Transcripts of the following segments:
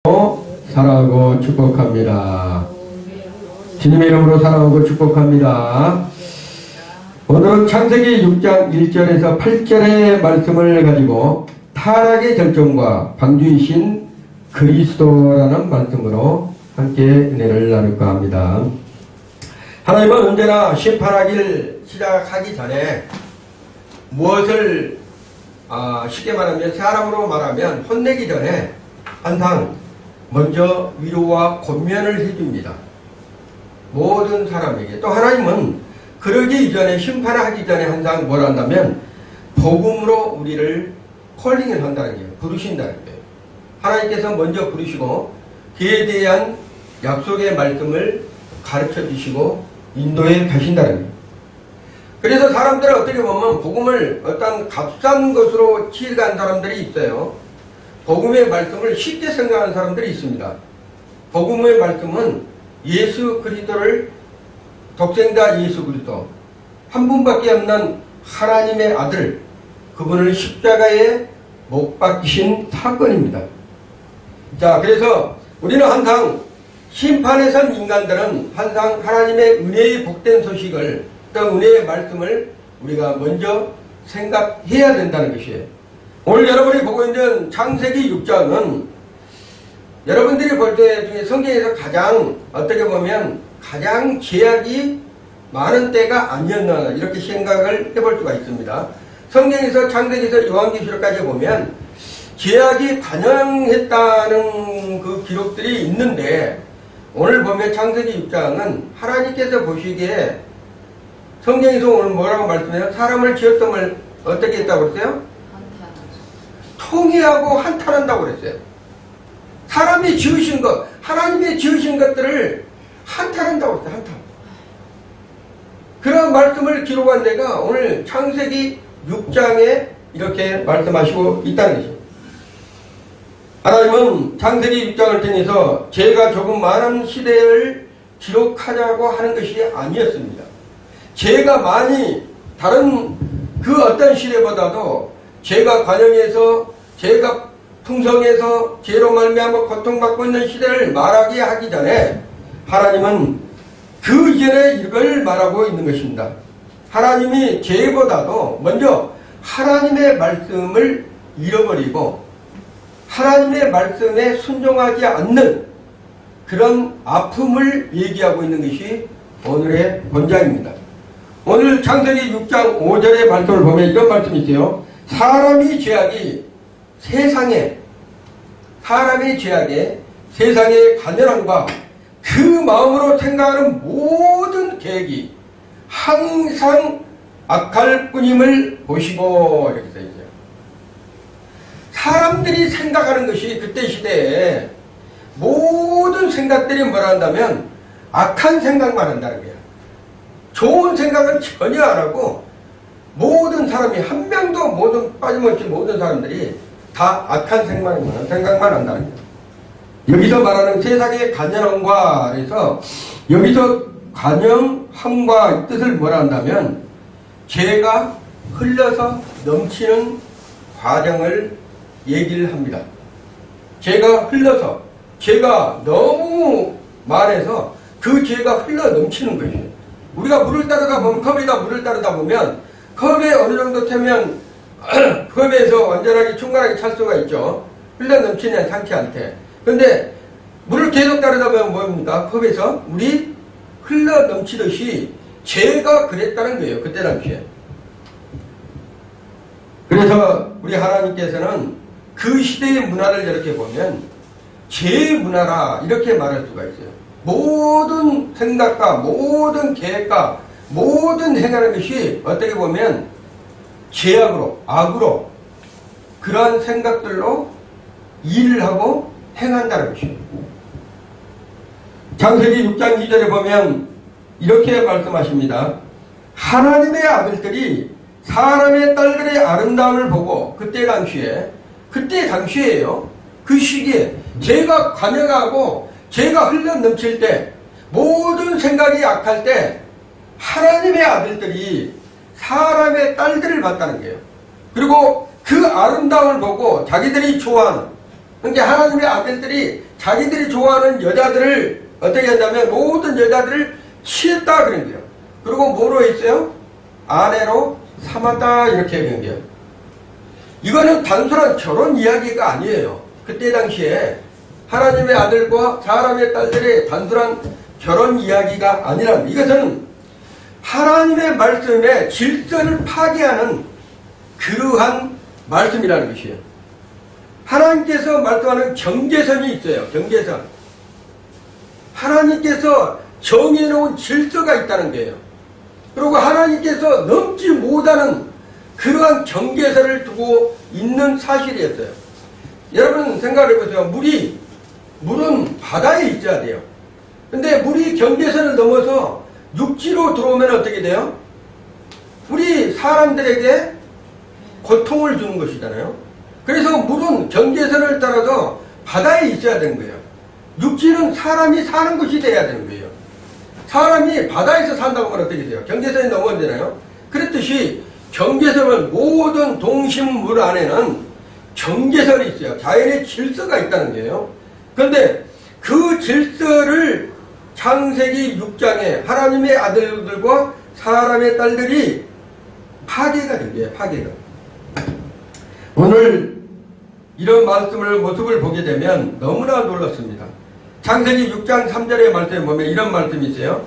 사랑하고 축복합니다. 주님의 이름으로 사랑하고 축복합니다. 오늘은 창세기 6장 1절에서 8절의 말씀을 가지고 타락의 결정과 방주이신 그리스도라는 말씀으로 함께 은혜를 나눌까 합니다. 하나님은 언제나 심판하기를 시작하기 전에 무엇을 쉽게 말하면 사람으로 말하면 혼내기 전에 항상 먼저 위로와 권면을 해줍니다. 모든 사람에게. 또 하나님은 그러기 이전에 심판을 하기 전에 항상 뭘 한다면 복음으로 우리를 콜링을 한다는 거예요. 부르신다는 거예요. 하나님께서 먼저 부르시고 그에 대한 약속의 말씀을 가르쳐 주시고 인도해 가신다는 거예요. 그래서 사람들은 어떻게 보면 복음을 어떤 값싼 것으로 취급한 사람들이 있어요. 복음의 말씀을 쉽게 생각하는 사람들이 있습니다. 복음의 말씀은 예수 그리스도를 독생자 예수 그리스도 한 분밖에 없는 하나님의 아들 그분을 십자가에 못 박히신 사건입니다. 자, 그래서 우리는 항상 심판에 선 인간들은 항상 하나님의 은혜의 복된 소식을 또 은혜의 말씀을 우리가 먼저 생각해야 된다는 것이에요. 오늘 여러분이 보고 있는 창세기 6장은 여러분들이 볼 때 중에 성경에서 가장 어떻게 보면 가장 죄악이 많은 때가 아니었나 이렇게 생각을 해볼 수가 있습니다. 성경에서 창세기에서 요한계시록까지 보면 죄악이 관영했다는 그 기록들이 있는데 오늘 보면 창세기 6장은 하나님께서 보시기에 성경에서 오늘 뭐라고 말씀해요? 사람을 지었음을 어떻게 했다고 그랬어요? 통회하고 한탄한다고 그랬어요. 사람이 지으신 것, 하나님이 지으신 것들을 한탄한다고 그랬어요. 한탄. 그런 말씀을 기록한 데가 오늘 창세기 6장에 이렇게 말씀하시고 있다는 것입니다. 하나님은 창세기 6장을 통해서 죄가 조금 많은 시대를 기록하자고 하는 것이 아니었습니다. 죄가 많이 다른 그 어떤 시대보다도 죄가 관영해서 죄가 풍성해서 죄로 말미암아 고통받고 있는 시대를 말하게 하기 전에 하나님은 그 이전에 이걸 말하고 있는 것입니다. 하나님이 죄보다도 먼저 하나님의 말씀을 잃어버리고 하나님의 말씀에 순종하지 않는 그런 아픔을 얘기하고 있는 것이 오늘의 본장입니다. 오늘 창세기 6장 5절의 말씀을 보면 이런 말씀이 있어요. 사람의 죄악에 세상의 간절함과 그 마음으로 생각하는 모든 계획이 항상 악할 뿐임을 보시고 이렇게 되어 있어요. 사람들이 생각하는 것이 그때 시대에 모든 생각들이 뭐라 한다면 악한 생각만 한다는 거예요. 좋은 생각은 전혀 안 하고 모든 사람이 한 명도 모든 빠짐없이 모든 사람들이 다 악한 생각만 한다는 거예요. 여기서 말하는 세상의 간절함과 그래서 여기서 간절함과 뜻을 뭐라 한다면 죄가 흘러서 넘치는 과정을 얘기를 합니다. 죄가 흘러서 죄가 너무 많아서 그 죄가 흘러 넘치는 것이에요. 우리가 물을 따르다 보면 컵에다 물을 따르다 보면 컵에 어느 정도 태면 컵에서 완전하게 충분하게 찰 수가 있죠. 흘러 넘치는 상태한테. 그런데 물을 계속 따르다 보면 뭡니까? 컵에서 물이 흘러 넘치듯이 죄가 그랬다는 거예요. 그때 당시에. 그래서 우리 하나님께서는 그 시대의 문화를 이렇게 보면 죄의 문화라 이렇게 말할 수가 있어요. 모든 생각과 모든 계획과 모든 행하는 것이 어떻게 보면 죄악으로 악으로 그러한 생각들로 일을 하고 행한다는 것입니다. 창세기 6장 2절에 보면 이렇게 말씀하십니다. 하나님의 아들들이 사람의 딸들의 아름다움을 보고 그때 당시에요. 그 시기에 죄가 관영하고 죄가 흘러 넘칠 때 모든 생각이 악할 때 하나님의 아들들이 사람의 딸들을 봤다는 거예요. 그리고 그 아름다움을 보고 자기들이 좋아하는 그러니까 하나님의 아들들이 자기들이 좋아하는 여자들을 어떻게 한다면 모든 여자들을 취했다 그런 거예요. 그리고 뭐로 했어요? 아내로 삼았다 이렇게 얘기한 거예요. 이거는 단순한 결혼 이야기가 아니에요. 그때 당시에 하나님의 아들과 사람의 딸들의 단순한 결혼 이야기가 아니라 이것은 하나님의 말씀의 질서를 파괴하는 그러한 말씀이라는 것이에요. 하나님께서 말씀하는 경계선이 있어요. 경계선. 하나님께서 정해놓은 질서가 있다는 거예요. 그리고 하나님께서 넘지 못하는 그러한 경계선을 두고 있는 사실이었어요. 여러분 생각해보세요. 물은 바다에 있어야 돼요. 근데 물이 경계선을 넘어서 육지로 들어오면 어떻게 돼요? 우리 사람들에게 고통을 주는 것이잖아요. 그래서 물은 경계선을 따라서 바다에 있어야 되는 거예요. 육지는 사람이 사는 것이 돼야 되는 거예요. 사람이 바다에서 산다고 하면 어떻게 돼요? 경계선이 넘어야 되나요? 그랬듯이 경계선은 모든 동식물 안에는 경계선이 있어요. 자연의 질서가 있다는 거예요. 그런데 그 질서를 창세기 6장에 하나님의 아들들과 사람의 딸들이 파괴가 된 거예요. 파괴가. 오늘 이런 모습을 보게 되면 너무나 놀랐습니다. 창세기 6장 3절의 말씀에 보면 이런 말씀이 있어요.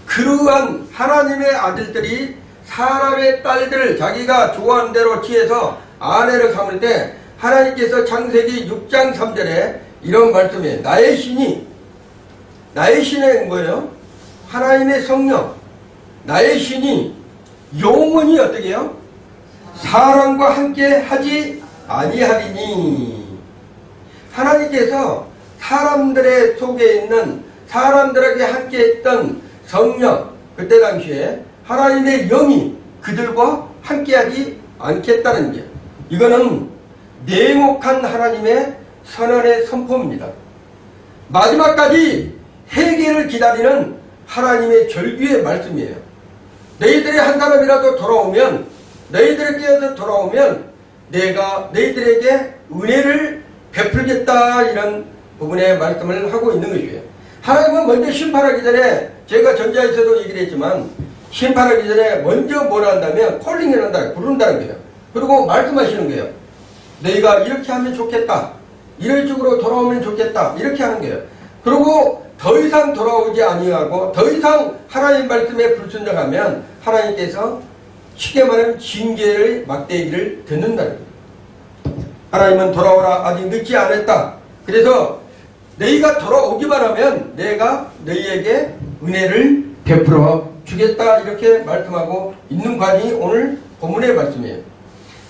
그러한 하나님의 아들들이 사람의 딸들을 자기가 좋아하는 대로 취해서 아내를 삼을 때 하나님께서 창세기 6장 3절에 이런 말씀이에요. 나의 신이 뭐예요? 하나님의 성령. 나의 신이 영원히 어떻게 해요? 사람과 함께 하지 아니하리니. 하나님께서 사람들의 속에 있는 사람들에게 함께 했던 성령, 그때 당시에 하나님의 영이 그들과 함께하지 않겠다는 게, 이거는 냉혹한 하나님의 선언의 선포입니다. 마지막까지 회개를 기다리는 하나님의 절규의 말씀이에요. 너희들의 한 사람이라도 돌아오면, 너희들에게서 돌아오면 내가 너희들에게 은혜를 베풀겠다, 이런 부분의 말씀을 하고 있는 것이에요. 하나님은 먼저 심판하기 전에, 제가 전자에서도 얘기를 했지만 심판하기 전에 먼저 뭘 한다면 콜링을 한다, 부른다는 거예요. 그리고 말씀하시는 거예요. 너희가 이렇게 하면 좋겠다, 이런 식으로 돌아오면 좋겠다, 이렇게 하는 거예요. 그리고 더 이상 돌아오지 아니하고 더 이상 하나님 말씀에 불순종하면 하나님께서 쉽게 말하면 징계의 막대기를 듣는다는 거예요. 하나님은 돌아오라, 아직 늦지 않았다. 그래서 너희가 돌아오기만 하면 내가 너희에게 은혜를 베풀어 주겠다, 이렇게 말씀하고 있는 관이 오늘 본문의 말씀이에요.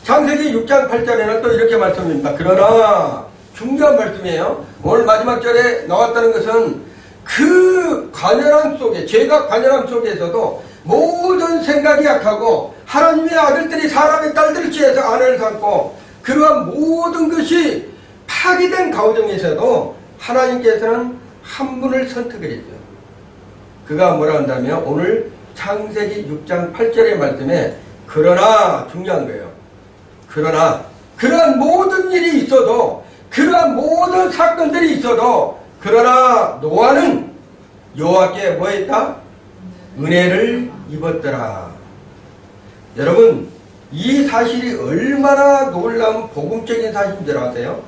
창세기 6장 8절에는 또 이렇게 말씀입니다. 그러나, 중요한 말씀이에요. 오늘 마지막 절에 나왔다는 것은 그 관연함 속에, 죄가 관연함 속에서도 모든 생각이 약하고 하나님의 아들들이 사람의 딸들을 취해서 아내를 삼고 그러한 모든 것이 파괴된 가정에서도 하나님께서는 한 분을 선택을 했죠. 그가 뭐라 한다면 오늘 창세기 6장 8절의 말씀에 그러나, 중요한 거예요. 그러나 그러한 모든 일이 있어도, 그러한 모든 사건들이 있어도, 그러나 노아는 여호와께 뭐 했다? 은혜를 입었더라. 여러분, 이 사실이 얼마나 놀라운 복음적인 사실인 줄 아세요?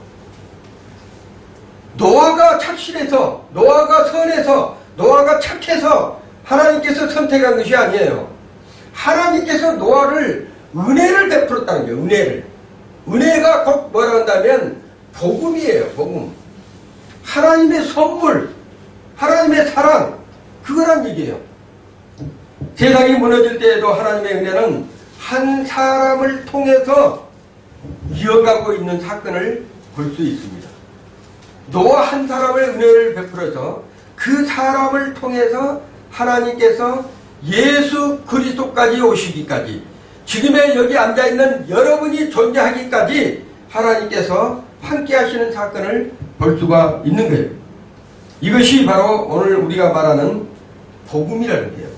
노아가 착실해서, 노아가 선해서, 노아가 착해서 하나님께서 선택한 것이 아니에요. 하나님께서 노아를 은혜를 베풀었다는 거예요. 은혜를. 은혜가 곧 뭐라 한다면 복음이에요. 복음. 하나님의 선물, 하나님의 사랑, 그거란 얘기예요. 세상이 무너질 때에도 하나님의 은혜는 한 사람을 통해서 이어가고 있는 사건을 볼 수 있습니다. 노아 한 사람의 은혜를 베풀어서 그 사람을 통해서 하나님께서 예수 그리스도까지 오시기까지, 지금의 여기 앉아있는 여러분이 존재하기까지 하나님께서 함께 하시는 사건을 볼 수가 있는 거예요. 이것이 바로 오늘 우리가 말하는 복음이라는 거예요.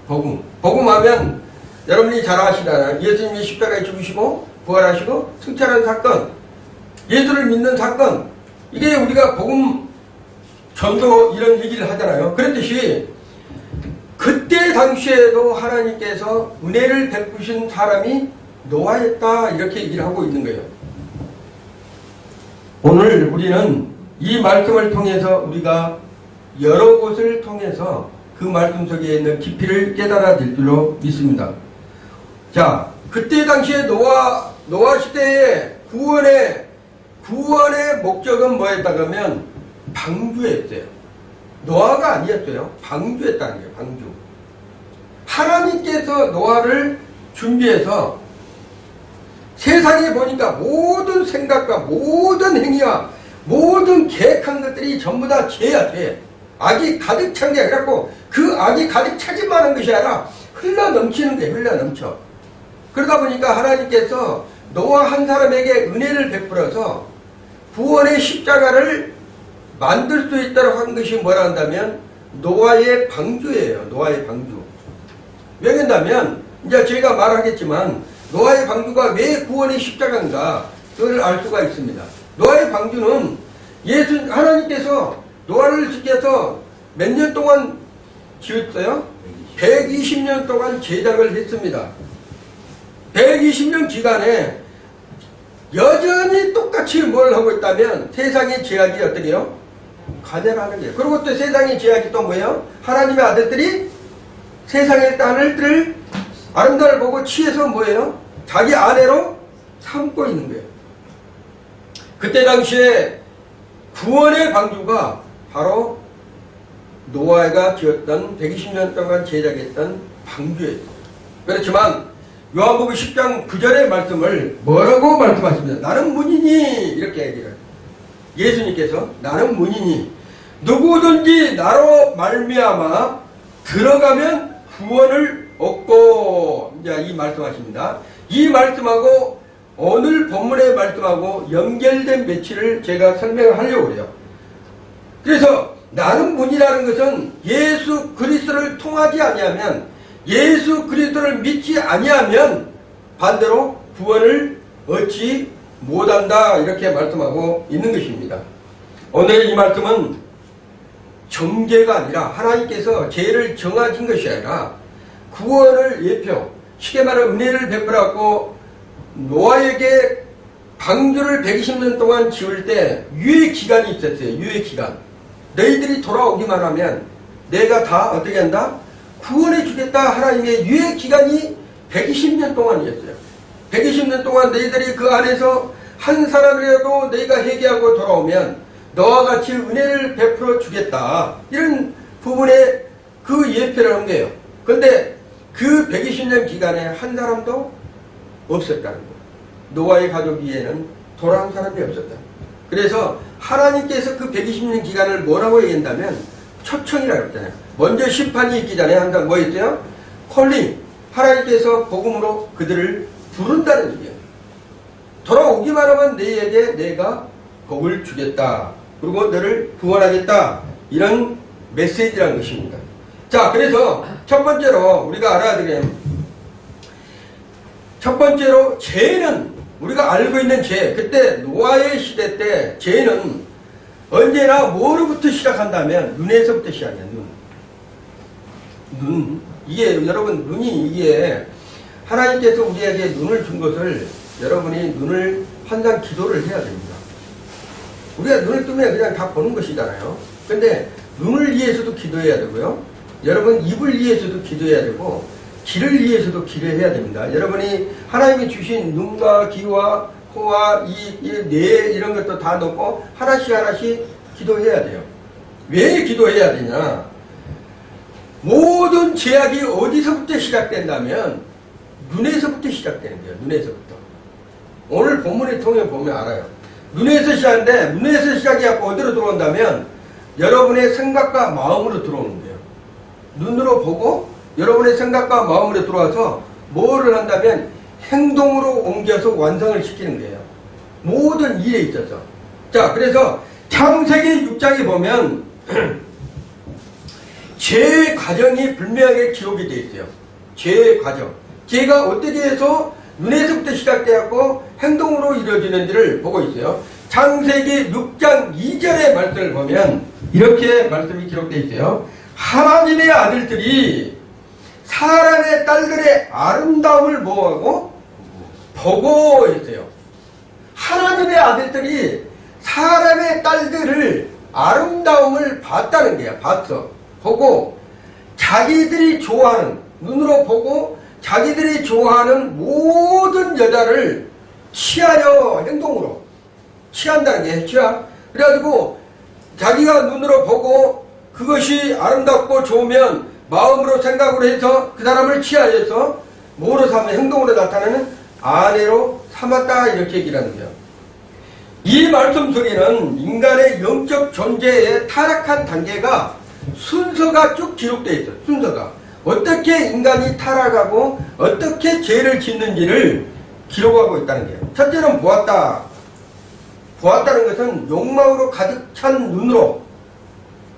복음. 복음하면 여러분이 잘 아시잖아요. 예수님이 십자가에 죽으시고 부활하시고 승천한 사건. 예수를 믿는 사건, 이게 우리가 복음 전도 이런 얘기를 하잖아요. 그랬듯이 그때 당시에도 하나님께서 은혜를 베푸신 사람이 노아였다, 이렇게 얘기를 하고 있는 거예요. 오늘 우리는 이 말씀을 통해서 우리가 여러 곳을 통해서 그 말씀 속에 있는 깊이를 깨달아질 줄로 믿습니다. 자, 그때 당시에 노아 시대의 구원의 목적은 뭐였다고 하면 방주였어요. 노아가 아니었어요. 방주였다는 거예요. 방주. 하나님께서 노아를 준비해서 세상에 보니까 모든 생각과 모든 행위와 모든 계획한 것들이 전부 다 죄야, 죄. 악이 가득 찬 게 아니고 그 악이 가득 차기만 한 것이 아니라 흘러 넘치는 게 흘러 넘쳐. 그러다 보니까 하나님께서 노아 한 사람에게 은혜를 베풀어서 구원의 십자가를 만들 수 있도록 한 것이 뭐라 한다면 노아의 방주예요. 노아의 방주. 왜 그런다면 이제 제가 말하겠지만 노아의 방주가 왜 구원의 십자가인가 그걸 알 수가 있습니다. 노아의 방주는 하나님께서 노아를 지켜서 몇 년 동안 지었어요? 120년 동안 제작을 했습니다. 120년 기간에 여전히 똑같이 뭘 하고 있다면 세상의 제약이 어떻게 해요? 가멸하는 거예요. 그리고 또 세상의 제약이 또 뭐예요? 하나님의 아들들이 세상의 딸을 아름다움을 보고 취해서 뭐예요? 자기 아내로 삼고 있는 거예요. 그때 당시에 구원의 방주가 바로 노아가 지었던 120년 동안 제작했던 방주예요. 그렇지만 요한복음 10장 9절의 말씀을 뭐라고 말씀하십니다. 나는 문이니 이렇게 얘기를 해요. 예수님께서 나는 문이니 누구든지 나로 말미암아 들어가면 구원을 얻고, 이제 이 말씀하십니다. 이 말씀하고 오늘 본문의 말씀하고 연결된 매치를 제가 설명을 하려고 해요. 그래서 나는 문이라는 것은 예수 그리스도를 통하지 아니하면, 예수 그리스도를 믿지 아니하면 반대로 구원을 얻지 못한다, 이렇게 말씀하고 있는 것입니다. 오늘 이 말씀은 정죄가 아니라 하나님께서 죄를 정하신 것이 아니라 구원을 예표, 쉽게 말하면 은혜를 베풀었고 노아에게 방주를 120년 동안 지을 때 유예 기간이 있었어요. 유예 기간. 너희들이 돌아오기만 하면 내가 다 어떻게 한다? 구원해 주겠다. 하나님의 유예 기간이 120년 동안이었어요. 120년 동안 너희들이 그 안에서 한 사람이라도 너희가 회개하고 돌아오면 너와 같이 은혜를 베풀어 주겠다. 이런 부분에 그 예표를 한 거예요. 그런데 그 120년 기간에 한 사람도 없었다는 거예요. 노아의 가족 위에는 돌아온 사람이 없었다. 그래서 하나님께서 그 120년 기간을 뭐라고 얘기한다면 초청이라고 했잖아요. 먼저 심판이 있기 전에 항상 뭐 있어요? 콜링. 하나님께서 복음으로 그들을 부른다는 얘기예요. 돌아오기만 하면 너희에게 내가 복을 주겠다. 그리고 너를 구원하겠다. 이런 메시지라는 것입니다. 자, 그래서 첫 번째로 우리가 알아야 되겠네요. 첫 번째로 죄는 우리가 알고 있는 죄, 그때 노아의 시대 때 죄는 언제나 뭐로부터 시작한다면 눈에서부터 시작해요. 눈. 이게 여러분 눈이 이게 하나님께서 우리에게 눈을 준 것을 여러분이 눈을 항상 기도를 해야 됩니다. 우리가 눈을 뜨면 그냥 다 보는 것이잖아요. 근데 눈을 위해서도 기도해야 되고요. 여러분 입을 위해서도 기도해야 되고 귀를 위해서도 기도해야 됩니다. 여러분이 하나님이 주신 눈과 귀와 코와 뇌 이런 것도 다 넣고 하나씩 하나씩 기도해야 돼요. 왜 기도해야 되냐? 모든 제약이 어디서부터 시작된다면 눈에서부터 시작되는 거예요. 눈에서부터. 오늘 본문을 통해 보면 알아요. 눈에서 시작하는데 눈에서 시작해갖고 어디로 들어온다면 여러분의 생각과 마음으로 들어오는 거예요. 눈으로 보고 여러분의 생각과 마음으로 들어와서 뭐를 한다면 행동으로 옮겨서 완성을 시키는 거예요. 모든 일에 있어서. 자, 그래서 창세기 6장에 보면 죄의 과정이 분명하게 기록이 되어 있어요. 죄의 과정. 죄가 어떻게 해서 눈에서부터 시작되었고 행동으로 이루어지는지를 보고 있어요. 창세기 6장 2절의 말씀을 보면 이렇게 말씀이 기록되어 있어요. 하나님의 아들들이 사람의 딸들의 아름다움을 뭐하고? 보고 있어요. 하나님의 아들들이 사람의 딸들을 아름다움을 봤다는 거야. 봤어. 보고 자기들이 좋아하는, 눈으로 보고 자기들이 좋아하는 모든 여자를 취하여 행동으로 취한다는 게 취하. 그래가지고 자기가 눈으로 보고 그것이 아름답고 좋으면 마음으로 생각으로 해서 그 사람을 취하여서 뭐로 삼아 행동으로 나타내는 아내로 삼았다, 이렇게 얘기하는 거예요. 이 말씀 속에는 인간의 영적 존재의 타락한 단계가 순서가 쭉 기록되어 있어요. 순서가 어떻게 인간이 타락하고 어떻게 죄를 짓는지를 기록하고 있다는 거예요. 첫째는 보았다. 보았다는 것은 욕망으로 가득 찬 눈으로,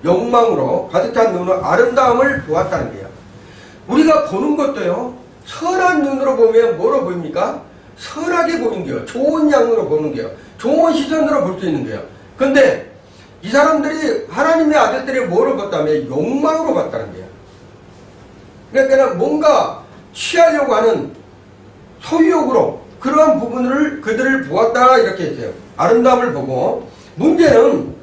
욕망으로 가득 찬 눈으로 아름다움을 보았다는 거예요. 우리가 보는 것도요, 선한 눈으로 보면 뭐로 보입니까? 선하게 보는 거예요. 좋은 양으로 보는 거예요. 좋은 시선으로 볼 수 있는 거예요. 근데 이 사람들이, 하나님의 아들들이 뭐로 봤다면 욕망으로 봤다는 거예요. 그러니까 뭔가 취하려고 하는 소유욕으로 그러한 부분을 그들을 보았다, 이렇게 했어요. 아름다움을 보고. 문제는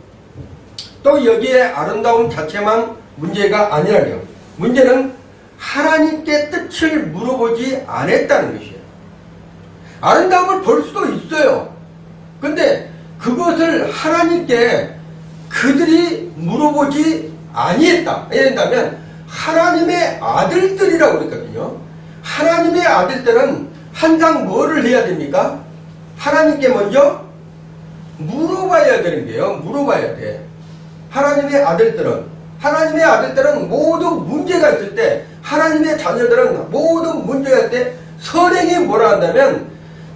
또 여기에 아름다움 자체만 문제가 아니라요. 문제는 하나님께 뜻을 물어보지 않았다는 것이에요. 아름다움을 볼 수도 있어요. 근데 그것을 하나님께 그들이 물어보지 아니했다. 이런다면 하나님의 아들들이라고 그랬거든요. 하나님의 아들들은 항상 뭐를 해야 됩니까? 하나님께 먼저 물어봐야 되는 거예요. 물어봐야 돼. 하나님의 아들들은 모든 문제가 있을 때, 하나님의 자녀들은 모든 문제가 있을 때 선행이 뭐라 한다면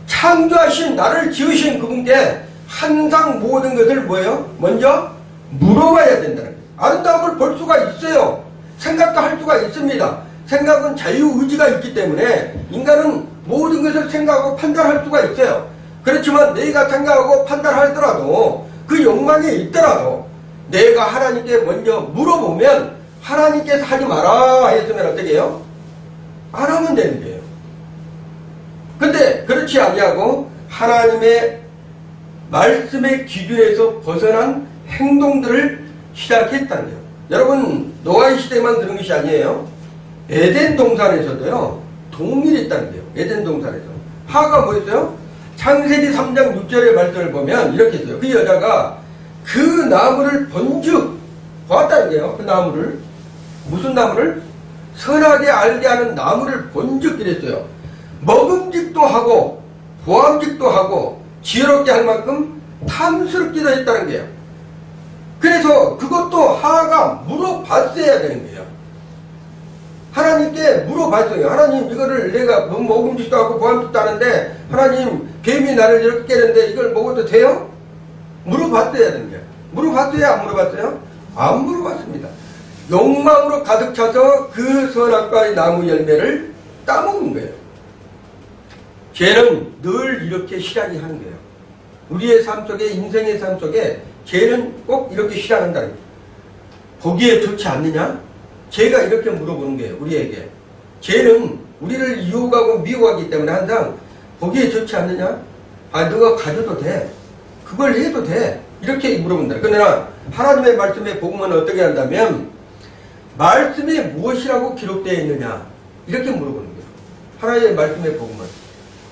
창조하신, 나를 지으신 그분께 항상 모든 것을 뭐예요? 먼저 물어봐야 된다는 거예요. 아름다움을 볼 수가 있어요. 생각도 할 수가 있습니다. 생각은 자유의지가 있기 때문에 인간은 모든 것을 생각하고 판단할 수가 있어요. 그렇지만 내가 생각하고 판단하더라도, 그 욕망이 있더라도 내가 하나님께 먼저 물어보면 하나님께서 하지 마라 했으면 어떻게 해요? 안 하면 되는 거예요. 근데 그렇지 아니하고 하나님의 말씀의 기준에서 벗어난 행동들을 시작했다는 거예요. 여러분, 노아의 시대만 그런 것이 아니에요. 에덴 동산에서도요, 동일했다는 거예요. 에덴 동산에서. 하가 뭐였어요? 창세기 3장 6절의 말씀을 보면 이렇게 했어요. 그 여자가 그 나무를 본즉 보았다는 거예요. 그 나무를. 무슨 나무를? 선하게 알게 하는 나무를 본즉 이랬어요. 먹음직도 하고 보암직도 하고 지혜롭게 할 만큼 탐스럽기도 했다는 거예요. 그래서 그것도 하가 물어봤어야 되는 거예요. 하나님께 물어봤어요. 하나님, 이거를 내가 먹음직도 하고 보암직도 하는데 하나님, 뱀이 나를 이렇게 깨는데 이걸 먹어도 돼요? 물어봤어야 되는 거예요. 물어봤어요? 안 물어봤어요? 안 물어봤습니다. 욕망으로 가득 차서 그 선악과의 나무 열매를 따먹는 거예요. 죄는 늘 이렇게 시작이 하는 거예요. 우리의 삶 속에, 인생의 삶 속에 죄는 꼭 이렇게 시작한다는 거예요. 보기에 좋지 않느냐? 죄가 이렇게 물어보는 거예요. 우리에게. 죄는 우리를 유혹하고 미워하기 때문에 항상 보기에 좋지 않느냐? 아, 너가 가져도 돼. 그걸 해도 돼. 이렇게 물어본다. 그러나 하나님의 말씀에 복음은 어떻게 한다면 말씀이 무엇이라고 기록되어 있느냐? 이렇게 물어보는 거예요. 하나님의 말씀의 복음은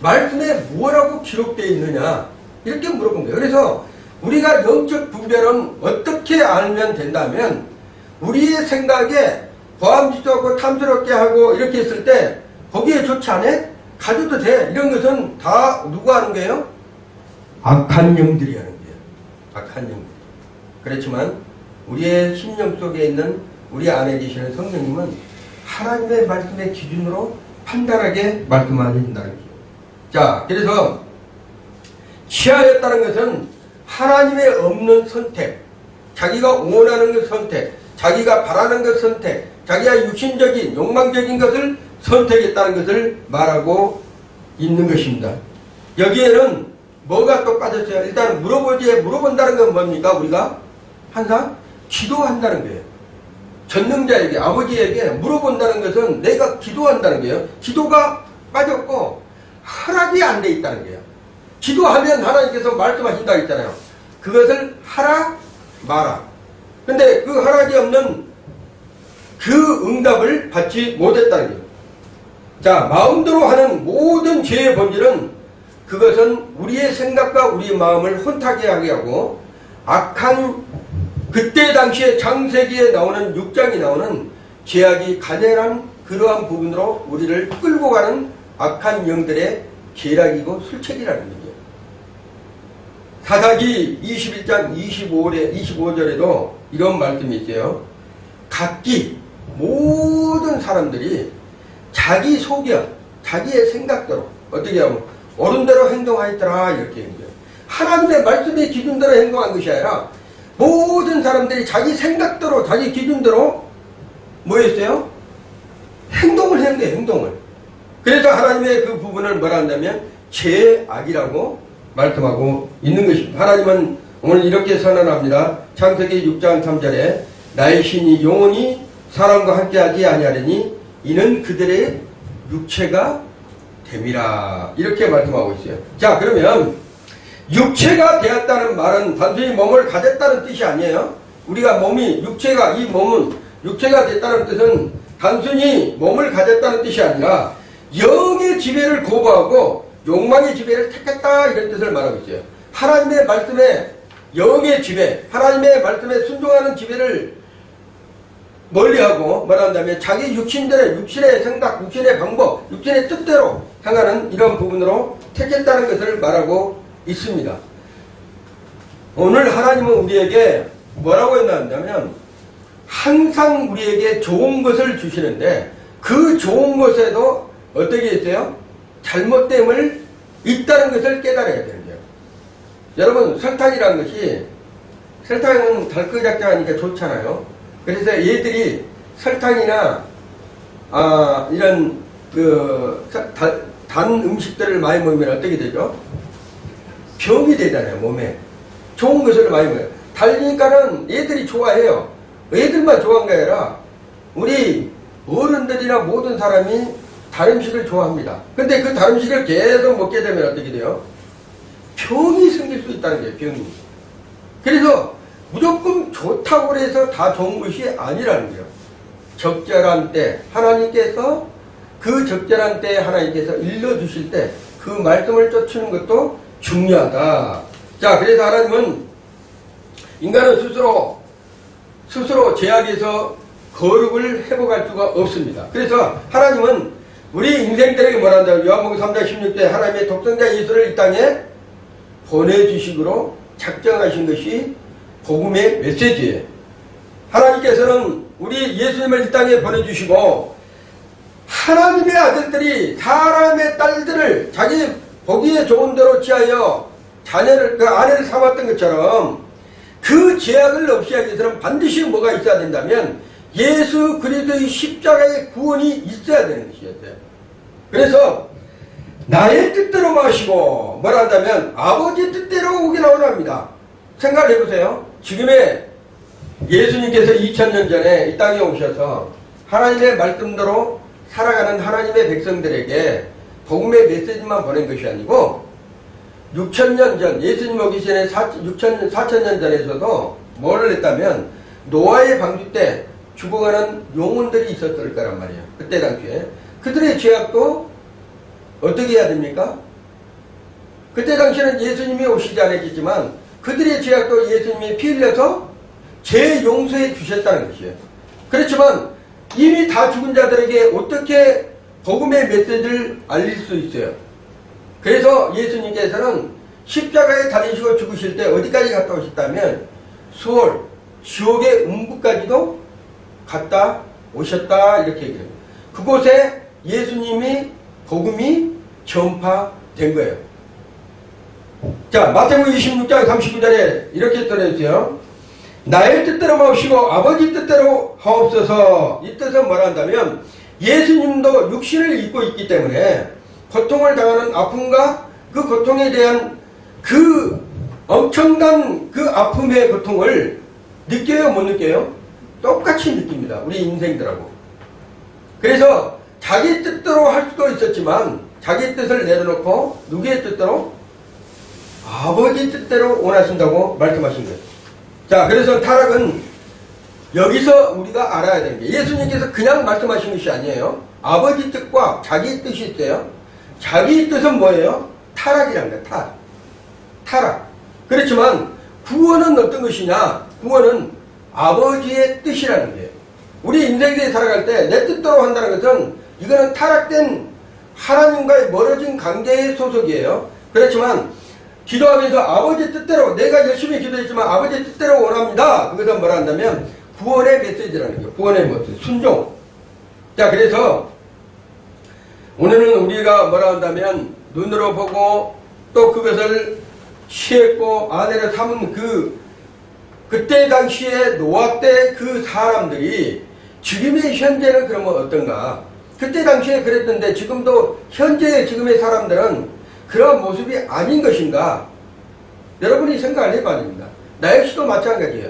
말씀에 뭐라고 기록되어 있느냐? 이렇게 물어본 거예요. 그래서 우리가 영적 분별은 어떻게 알면 된다면 우리의 생각에 보암직도 하고 탐스럽게 하고 이렇게 했을 때 거기에 좋지 않아? 가져도 돼. 이런 것은 다 누가 하는 거예요? 악한 영들이 하는 거예요. 악한 영들. 그렇지만 우리의 심령 속에 있는 우리 안에 계시는 성령님은 하나님의 말씀의 기준으로 판단하게 말씀하신다는 거예요. 자, 그래서 취하였다는 것은 하나님의 없는 선택, 자기가 원하는 것 선택, 자기가 바라는 것 선택, 자기가 육신적인 욕망적인 것을 선택했다는 것을 말하고 있는 것입니다. 여기에는 뭐가 또 빠졌어요? 일단 물어본다는 건 뭡니까? 우리가 항상 기도한다는 거예요. 전능자에게, 아버지에게 물어본다는 것은 내가 기도한다는 거예요. 기도가 빠졌고 허락이 안 돼 있다는 거예요. 기도하면 하나님께서 말씀하신다 했잖아요. 그것을 하라 마라. 근데 그 허락이 없는 그 응답을 받지 못했다는 거예요. 자, 마음대로 하는 모든 죄의 본질은 그것은 우리의 생각과 우리의 마음을 혼탁하게 하게 하고 악한 그때 당시에 창세기에 나오는 6장이 나오는 죄악이 가련한 그러한 부분으로 우리를 끌고 가는 악한 영들의 계략이고 술책이라는 거죠. 사사기 21장 25절에도 이런 말씀이 있어요. 각기 모든 사람들이 자기 소견, 자기의 생각대로 어떻게 하면 옳은대로 행동하였더라 이렇게 얘기해요. 하나님의 말씀의 기준대로 행동한 것이 아니라 모든 사람들이 자기 생각대로 자기 기준대로 뭐였어요? 행동을 했는 거예요. 행동을. 그래서 하나님의 그 부분을 뭐라 한다면 죄악이라고 말씀하고 있는 것입니다. 하나님은 오늘 이렇게 선언합니다. 창세기 6장 3절에 나의 신이 영원히 사람과 함께하지 아니하리니 이는 그들의 육체가 됨이라 이렇게 말씀하고 있어요. 자, 그러면 육체가 되었다는 말은 단순히 몸을 가졌다는 뜻이 아니에요. 우리가 몸이 이 몸은 육체가 됐다는 뜻은 단순히 몸을 가졌다는 뜻이 아니라 영의 지배를 거부하고 욕망의 지배를 택했다 이런 뜻을 말하고 있어요. 하나님의 말씀에 영의 지배, 하나님의 말씀에 순종하는 지배를 멀리하고 말한다면 자기 육신의 생각, 육신의 방법, 육신의 뜻대로 향하는 이런 부분으로 택했다는 것을 말하고 있습니다. 오늘 하나님은 우리에게 뭐라고 했냐면 항상 우리에게 좋은 것을 주시는데 그 좋은 것에도 어떻게 있어요? 잘못됨을 있다는 것을 깨달아야 되는 거예요. 여러분, 설탕이라는 것이 설탕은 달짝지근하니까 좋잖아요. 그래서 얘들이 설탕이나 이런 단 음식들을 많이 먹으면 어떻게 되죠? 병이 되잖아요. 몸에 좋은 것을 많이 먹어요. 달리니까는 얘들이 좋아해요. 애들만 좋아한 게 아니라 우리 어른들이나 모든 사람이 단 음식을 좋아합니다. 근데 그 단 음식을 계속 먹게 되면 어떻게 돼요? 병이 생길 수 있다는 거예요. 병이. 그래서 무조건 좋다고 해서 다 좋은 것이 아니라는 거예요. 적절한 때 하나님께서 그 적절한 때에 하나님께서 일러주실 때 그 말씀을 쫓는 것도 중요하다. 자, 그래서 하나님은 인간은 스스로 죄악에서 거룩을 회복할 수가 없습니다. 그래서 하나님은 우리 인생들에게 뭐란다? 요한복음 3장 16절 하나님의 독생자 예수를 이 땅에 보내주식으로 작정하신 것이 복음의 메시지예요. 하나님께서는 우리 예수님을 이 땅에 보내주시고 하나님의 아들들이 사람의 딸들을 자기 보기에 좋은 대로 취하여 아내를 삼았던 것처럼 그 죄악을 없이 하기 위해서는 반드시 뭐가 있어야 된다면 예수 그리스도의 십자가의 구원이 있어야 되는 것이었어요. 그래서 나의 뜻대로 마시고 뭐라 한다면 아버지 뜻대로 오기 나오랍니다. 생각을 해보세요. 지금의 예수님께서 2000년 전에 이 땅에 오셔서 하나님의 말씀대로 살아가는 하나님의 백성들에게 복음의 메시지만 보낸 것이 아니고 6000년 전 예수님 오기 전에 4000년 전에서도 뭐를 했다면 노아의 방주 때 죽어가는 영혼들이 있었을 거란 말이에요. 그때 당시에 그들의 죄악도 어떻게 해야 됩니까? 그때 당시에는 예수님이 오시지 않았겠지만 그들의 죄악도 예수님이 피 흘려서 죄 용서해 주셨다는 것이에요. 그렇지만 이미 다 죽은 자들에게 어떻게 복음의 메시지를 알릴 수 있어요? 그래서 예수님께서는 십자가에 달리시고 죽으실 때 어디까지 갔다 오셨다면 수월, 지옥의 음부까지도 갔다 오셨다 이렇게 얘기해요. 그곳에 예수님이 복음이 전파된 거예요. 자, 마태복음 26장 39절에 이렇게 써있어요. 나의 뜻대로 마시고 아버지 뜻대로 하옵소서. 이 뜻은 뭐라 한다면 예수님도 육신을 입고 있기 때문에 고통을 당하는 아픔과 그 고통에 대한 그 엄청난 그 아픔의 고통을 느껴요, 못 느껴요? 똑같이 느낍니다. 우리 인생들하고. 그래서 자기 뜻대로 할 수도 있었지만 자기 뜻을 내려놓고 누구의 뜻대로? 아버지 뜻대로 원하신다고 말씀하신 거예요. 자, 그래서 타락은 여기서 우리가 알아야 되는 게, 예수님께서 그냥 말씀하신 것이 아니에요. 아버지 뜻과 자기 뜻이 있어요. 자기 뜻은 뭐예요? 타락이란 거예요. 타락. 그렇지만 구원은 어떤 것이냐? 구원은 아버지의 뜻이라는 거예요. 우리 인생에 살아갈 때 내 뜻대로 한다는 것은 이거는 타락된 하나님과의 멀어진 관계의 소속이에요. 그렇지만 기도하면서 아버지 뜻대로, 내가 열심히 기도했지만 아버지 뜻대로 원합니다. 그것은 뭐라 한다면 구원의 메시지라는 거예요. 구원의 메시지, 순종. 자, 그래서 오늘은 우리가 뭐라 한다면 눈으로 보고 또 그것을 취했고 아내를 삼은 그때 당시에 노아 때 그 사람들이 지금의 현재는 그러면 어떤가? 그때 당시에 그랬던데 지금도 현재의 지금의 사람들은 그런 모습이 아닌 것인가? 여러분이 생각을 해봐야 됩니다. 나 역시도 마찬가지예요.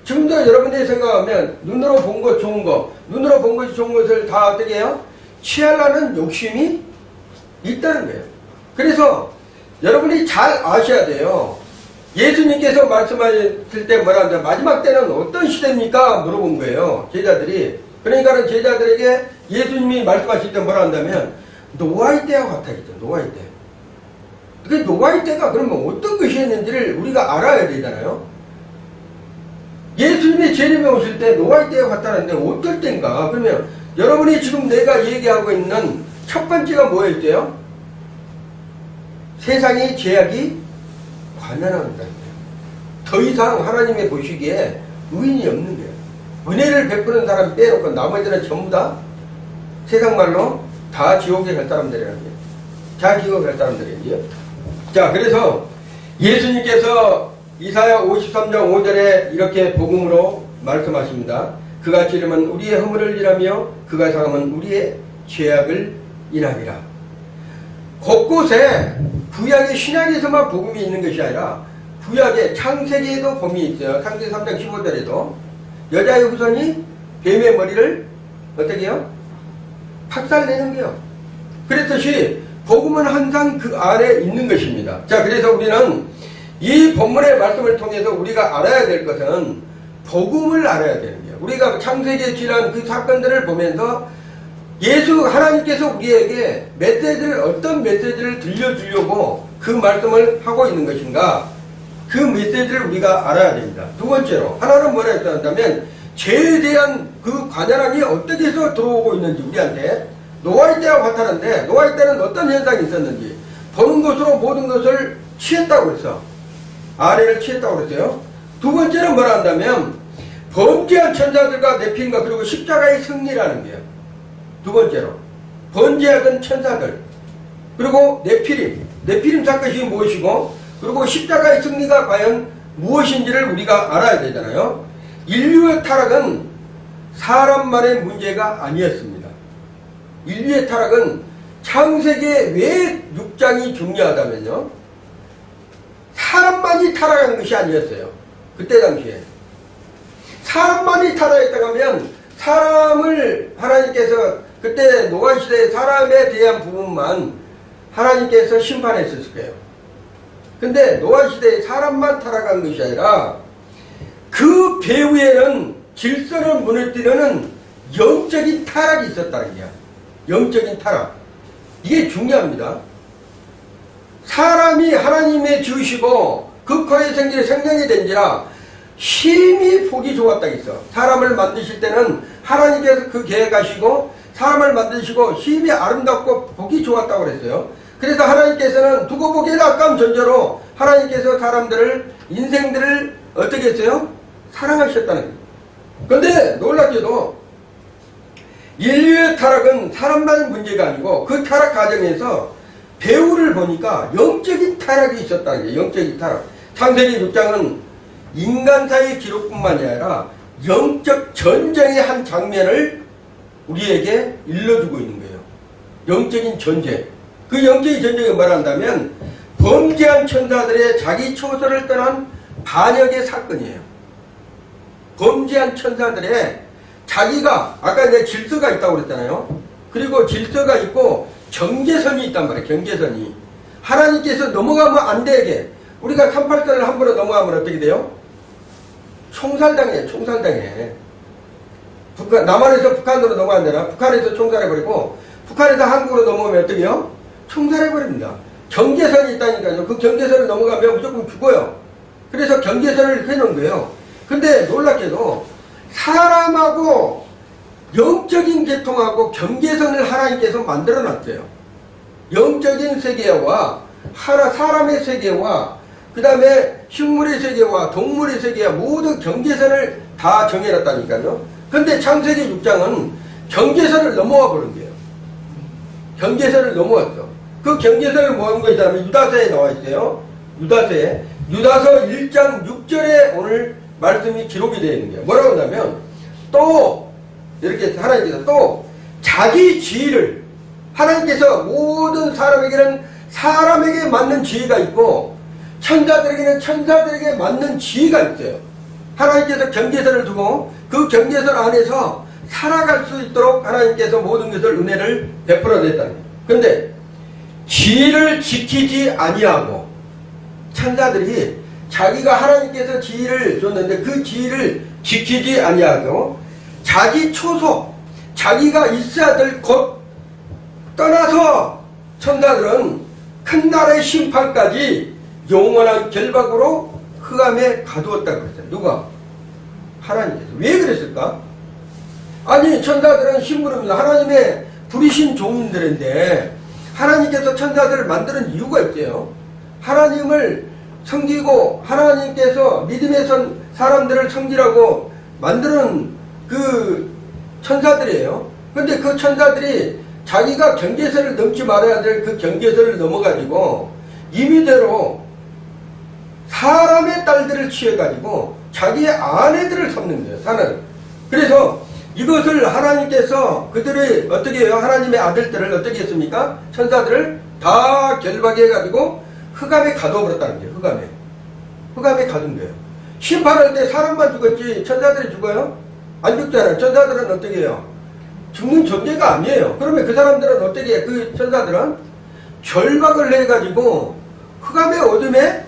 지금도 여러분들이 생각하면 눈으로 본 것 좋은 거, 눈으로 본 것이 좋은 것을 다 어떻게 해요? 취하려는 욕심이 있다는 거예요. 그래서 여러분이 잘 아셔야 돼요. 예수님께서 말씀하실 때 뭐라 하냐, 마지막 때는 어떤 시대입니까? 물어본 거예요. 제자들이. 그러니까는 제자들에게 예수님이 말씀하실 때 뭐라 한다면 노아의 때와 같아겠죠. 노아의 때. 그 노아의 때가 그러면 어떤 것이었는지를 우리가 알아야 되잖아요. 예수님이 재림에 오실 때 노아의 때와 같다는데 어떨 때인가? 그러면 여러분이 지금 내가 얘기하고 있는 첫 번째가 뭐였어요? 세상의 죄악이 관연한다는 거예요. 더 이상 하나님의 보시기에 의인이 없는 거예요. 은혜를 베푸는 사람 빼놓고 나머지는 전부 다 세상 말로 다 지옥에 갈 사람들이라는 거예요. 다 지옥에 갈 사람들이에요. 자, 그래서 예수님께서 이사야 53장 5절에 이렇게 복음으로 말씀하십니다. 그가 찌르면 우리의 허물을 일하며 그가 상하면 우리의 죄악을 인하리라. 곳곳에 구약의 신약에서만 복음이 있는 것이 아니라 구약의 창세기에도 복음이 있어요. 창세기 3장 15절에도 여자의 후손이 뱀의 머리를 어떻게 해요? 박살내는 거예요. 그랬듯이 복음은 항상 그 안에 있는 것입니다. 자, 그래서 우리는 이 본문의 말씀을 통해서 우리가 알아야 될 것은 복음을 알아야 되는 거예요. 우리가 창세기에 지난 그 사건들을 보면서 예수 하나님께서 우리에게 메시지를, 어떤 메시지를 들려주려고 그 말씀을 하고 있는 것인가, 그 메시지를 우리가 알아야 됩니다. 두 번째로 하나는 뭐라 했다면 죄에 대한 그 관연함이 어떻게 해서 들어오고 있는지 우리한테. 노아의 때와 같았는데 노아의 때는 어떤 현상이 있었는지, 보는 것으로 모든 것을 취했다고 했어. 아내를 취했다고 그랬어요. 두 번째는 뭐라 한다면 범죄한 천사들과 네필임과 그리고 십자가의 승리라는 거예요. 두 번째로 범죄하던 천사들, 그리고 네필임 사건이 무엇이고, 그리고 십자가의 승리가 과연 무엇인지를 우리가 알아야 되잖아요. 인류의 타락은 사람만의 문제가 아니었습니다. 인류의 타락은 창세기에 왜 6장이 중요하다면요, 사람만이 타락한 것이 아니었어요. 그때 당시에 사람만이 타락했다고 하면 사람을 하나님께서 그때 노아 시대에 사람에 대한 부분만 하나님께서 심판했을 거예요. 근데 노아 시대에 사람만 타락한 것이 아니라 그 배후에는 질서를 무너뜨리는 영적인 타락이 있었다는 거야. 영적인 타락. 이게 중요합니다. 사람이 하나님의 지으시고 그 코에 생기를 생명이 된지라 심히 보기 좋았다 했어. 사람을 만드실 때는 하나님께서 그 계획하시고 사람을 만드시고 심히 아름답고 보기 좋았다고 그랬어요. 그래서 하나님께서는 두고 보기에는 아까운 존재로 하나님께서 사람들을, 인생들을 어떻게 했어요? 사랑하셨다는 거예요. 그런데 놀랍게도 인류의 타락은 사람만의 문제가 아니고 그 타락 과정에서 배후를 보니까 영적인 타락이 있었다는 거예요. 영적인 타락. 창세기 6장은 인간사의 기록뿐만이 아니라 영적 전쟁의 한 장면을 우리에게 일러주고 있는 거예요. 영적인 전쟁. 그 영적인 전쟁이 말한다면 범죄한 천사들의 자기 초소를 떠난 반역의 사건이에요. 범죄한 천사들의 자기가 아까 내가 질서가 있다고 그랬잖아요. 그리고 질서가 있고 경계선이 있단 말이에요. 경계선이. 하나님께서 넘어가면 안 되게. 우리가 383을 함부로 넘어가면 어떻게 돼요? 총살당해. 총살당해. 북한, 남한에서 북한으로 넘어간다나 북한에서 총살해버리고 북한에서 한국으로 넘어오면 어떻게 해요? 총살해버립니다. 경계선이 있다니까요. 그 경계선을 넘어가면 무조건 죽어요. 그래서 경계선을 해놓은 거예요. 근데 놀랍게도 사람하고 영적인 계통하고 경계선을 하나님께서 만들어 놨어요. 영적인 세계와 사람의 세계와 그 다음에 식물의 세계와 동물의 세계와 모든 경계선을 다 정해놨다니까요. 근데 창세기 6장은 경계선을 넘어와 버린 거예요. 경계선을 넘어왔어. 그 경계선을 모은 것이 다음에 유다서에 나와 있어요. 유다서에. 유다서 1장 6절에 오늘 말씀이 기록이 되어 있는 거예요. 뭐라고 하냐면 또 이렇게 하나님께서 또 자기 지위를 하나님께서 모든 사람에게는 사람에게 맞는 지위가 있고 천사들에게는 천사들에게 맞는 지위가 있어요. 하나님께서 경계선을 두고 그 경계선 안에서 살아갈 수 있도록 하나님께서 모든 것을 은혜를 베풀어 냈다는 거예요. 그런데 지위를 지키지 아니하고 천사들이 자기가 하나님께서 지위를 줬는데 그 지위를 지키지 아니하고 자기 초소 자기가 있어야 될 곳 떠나서 천사들은 큰 날의 심판까지 영원한 결박으로 흑암에 가두었다고 그랬어요. 누가? 하나님께서. 왜 그랬을까? 아니 천사들은 심부름입니다. 하나님의 부리신 종인들인데 하나님께서 천사들을 만드는 이유가 있어요. 하나님을 섬기고 하나님께서 믿음의 사람들을 섬기라고 만드는 그 천사들이에요. 근데 그 천사들이 자기가 경계선을 넘지 말아야 될 그 경계선을 넘어가지고 임의대로 사람의 딸들을 취해가지고 자기의 아내들을 삼는 거예요. 사는. 그래서 이것을 하나님께서 그들의 어떻게 해요? 하나님의 아들들을 어떻게 했습니까? 천사들을 다 결박해가지고 흑암에 가둬버렸다는 거예요. 흑암에 가둔 거예요. 심판할 때 사람만 죽었지 천사들이 죽어요? 안 죽잖아요. 천사들은 어떻게 해요? 죽는 존재가 아니에요. 그러면 그 사람들은 어떻게 해요? 그 천사들은 결박을 해가지고 흑암의 어둠에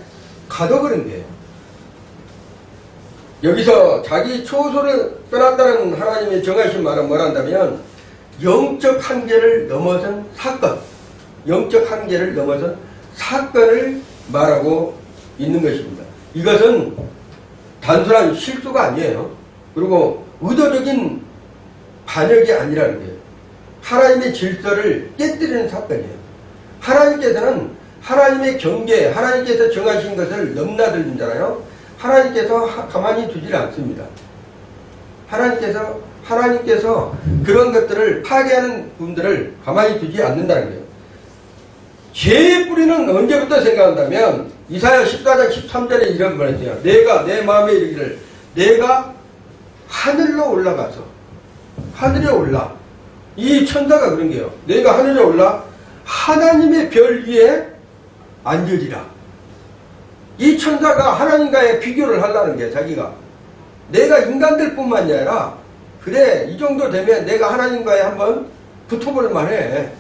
가둬버린 거예요. 여기서 자기 초소를 떠났다는 하나님의 정하신 말은 뭐란다면 영적 한계를 넘어선 사건, 영적 한계를 넘어선 사건을 말하고 있는 것입니다. 이것은 단순한 실수가 아니에요. 그리고 의도적인 반역이 아니라는 거예요. 하나님의 질서를 깨뜨리는 사건이에요. 하나님께서는 하나님의 경계, 하나님께서 정하신 것을 넘나들잖아요. 하나님께서 가만히 두질 않습니다. 하나님께서 그런 것들을 파괴하는 분들을 가만히 두지 않는다는 거예요. 죄의 뿌리는 언제부터 생각한다면 이사야 14장 13절에 이런 말을 했어요. 내가 내 마음에 이르기를 내가 하늘로 올라가서 하늘에 올라. 이 천사가 그런 게요. 내가 하늘에 올라 하나님의 별 위에 앉으리라. 이 천사가 하나님과의 비교를 하려는 게 자기가 내가 인간들 뿐만이 아니라 그래 이 정도 되면 내가 하나님과에 한번 붙어볼 만해.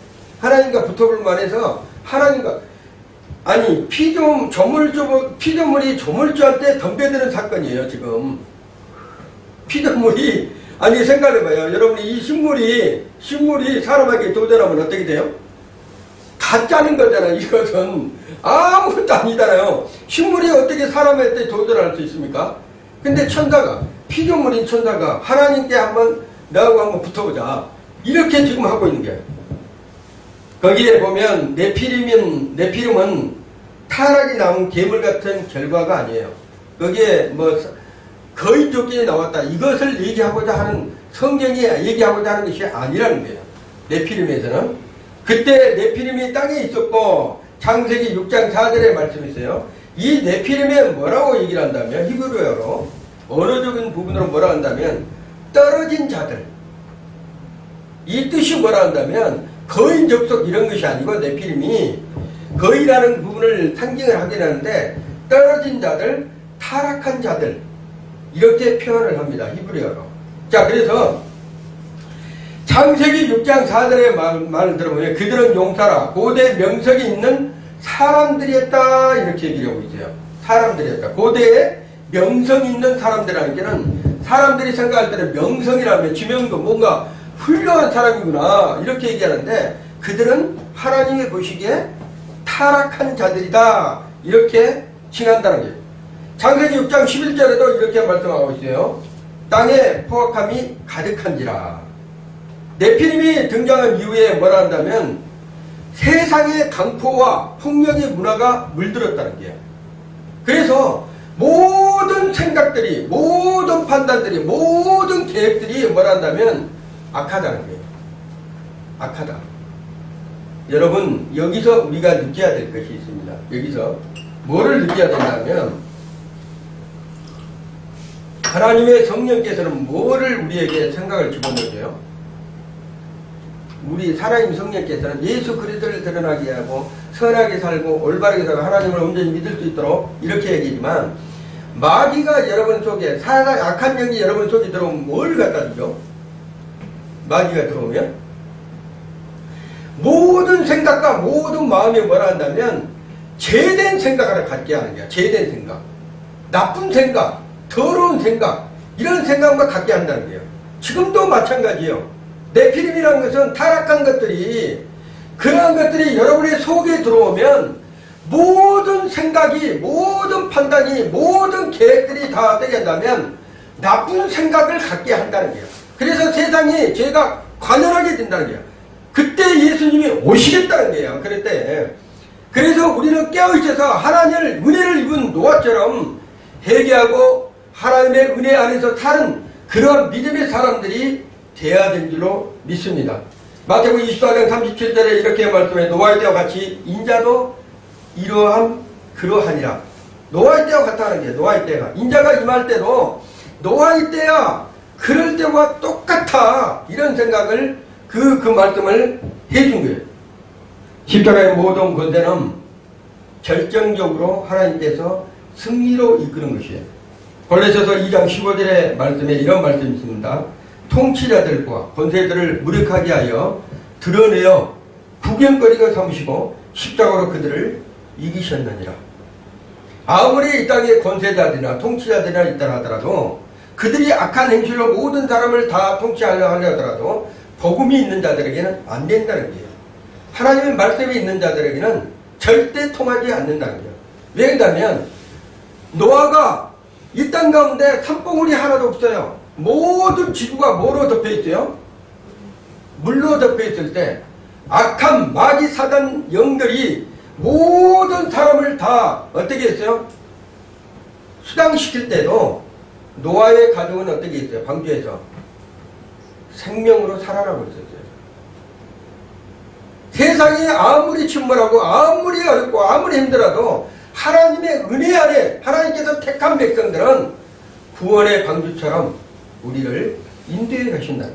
하나님과 붙어볼 만해서 하나님과 아니 피조물이 조물주할 때 덤벼드는 사건이에요. 지금 피조물이 아니 생각해봐요. 여러분이 이 식물이 사람에게 도전하면 어떻게 돼요? 가짜는 거잖아요. 이것은 아무것도 아니잖아요. 식물이 어떻게 사람한테 도전할 수 있습니까? 근데 천사가 피조물인 천사가 하나님께 나하고 한번 붙어보자 이렇게 지금 하고 있는 거예요. 거기에 보면 네피림은 타락이 남은 괴물 같은 결과가 아니에요. 거기에 뭐 거인 쫓기에 나왔다 이것을 얘기하고자 하는 성경이 얘기하고자 하는 것이 아니라는 거예요. 네피림에서는 그때 네피림이 땅에 있었고 창세기 6장 4절에 말씀이 있어요. 이 네피림에 뭐라고 얘기를 한다면 히브리어로 언어적인 부분으로 뭐라 한다면 떨어진 자들. 이 뜻이 뭐라 한다면 거인 접속 이런 것이 아니고 네피림이 거의라는 부분을 상징을 하긴 하는데 떨어진 자들, 타락한 자들 이렇게 표현을 합니다. 히브리어로. 자, 그래서 창세기 6장 4절의 말을 들어보면 그들은 용사라 고대 명성이 있는 사람들이었다 이렇게 얘기를 하고 있어요. 사람들이었다. 고대에 명성 있는 사람들이라는 게는 사람들이 생각할 때는 명성이라면 지명도 뭔가 훌륭한 사람이구나 이렇게 얘기하는데 그들은 하나님이 보시기에 타락한 자들이다 이렇게 칭한다는 거예요. 창세기 6장 11절에도 이렇게 말씀하고 있어요. 땅에 포악함이 가득한지라. 네피림이 등장한 이후에 뭐라 한다면 세상의 강포와 폭력의 문화가 물들었다는 거예요. 그래서 모든 생각들이, 모든 판단들이, 모든 계획들이 뭐라 한다면 악하다는 거예요. 악하다. 여러분, 여기서 우리가 느껴야 될 것이 있습니다. 여기서 뭐를 느껴야 된다면 하나님의 성령께서는 뭐를 우리에게 생각을 집어넣어줘요? 우리 하나님 성령께서는 예수 그리스도를 드러나게 하고 선하게 살고 올바르게 살고 하나님을 온전히 믿을 수 있도록 이렇게 얘기지만 마귀가 여러분 속에 악한 영이 여러분 속에 들어오면 뭘 갖다 주죠? 마귀가 들어오면 모든 생각과 모든 마음이 뭐라 한다면 죄된 생각을 갖게 하는 거야. 죄된 생각, 나쁜 생각, 더러운 생각 이런 생각만 갖게 한다는 거예요. 지금도 마찬가지예요. 네피림이라는 것은 타락한 것들이 그러한 것들이 여러분의 속에 들어오면 모든 생각이 모든 판단이 모든 계획들이 다 어떻게 한다면 나쁜 생각을 갖게 한다는 거예요. 그래서 세상이 죄가 관연하게 된다는 거예요. 그때 예수님이 오시겠다는 거예요. 그럴 때 그래서 우리는 깨어있어서 하나님을 은혜를 입은 노아처럼 회개하고 하나님의 은혜 안에서 사는 그런 믿음의 사람들이 돼야 될 줄로 믿습니다. 마태복음 24장 37절에 이렇게 말씀해 노아의 때와 같이 인자도 이러함 그러하니라. 노아의 때와 같다는 게 노아의 때가 인자가 임할 때도 노아의 때야 그럴 때와 똑같아 이런 생각을 그 말씀을 해준 거예요. 십자가의 모든 권세는 결정적으로 하나님께서 승리로 이끄는 것이에요. 골로새서 2장 15절의 말씀에 이런 말씀이 있습니다. 통치자들과 권세들을 무력하게 하여 드러내어 구경거리가 삼으시고 십자가로 그들을 이기셨느니라. 아무리 이 땅에 권세자들이나 통치자들이나 있다 하더라도 그들이 악한 행실로 모든 사람을 다 통치하려 하더라도 복음이 있는 자들에게는 안 된다는 거예요. 하나님의 말씀이 있는 자들에게는 절대 통하지 않는다는 거예요. 왜 그러냐면 노아가 이 땅 가운데 산봉우리 하나도 없어요. 모든 지구가 뭐로 덮여 있어요? 물로 덮여 있을 때 악한 마귀 사단 영들이 모든 사람을 다 어떻게 했어요? 수당시킬 때도 노아의 가족은 어떻게 했어요? 방주에서 생명으로 살아나고 있었어요. 세상이 아무리 침몰하고 아무리 어렵고 아무리 힘들어도 하나님의 은혜 안에 하나님께서 택한 백성들은 구원의 방주처럼 우리를 인도해 가신다.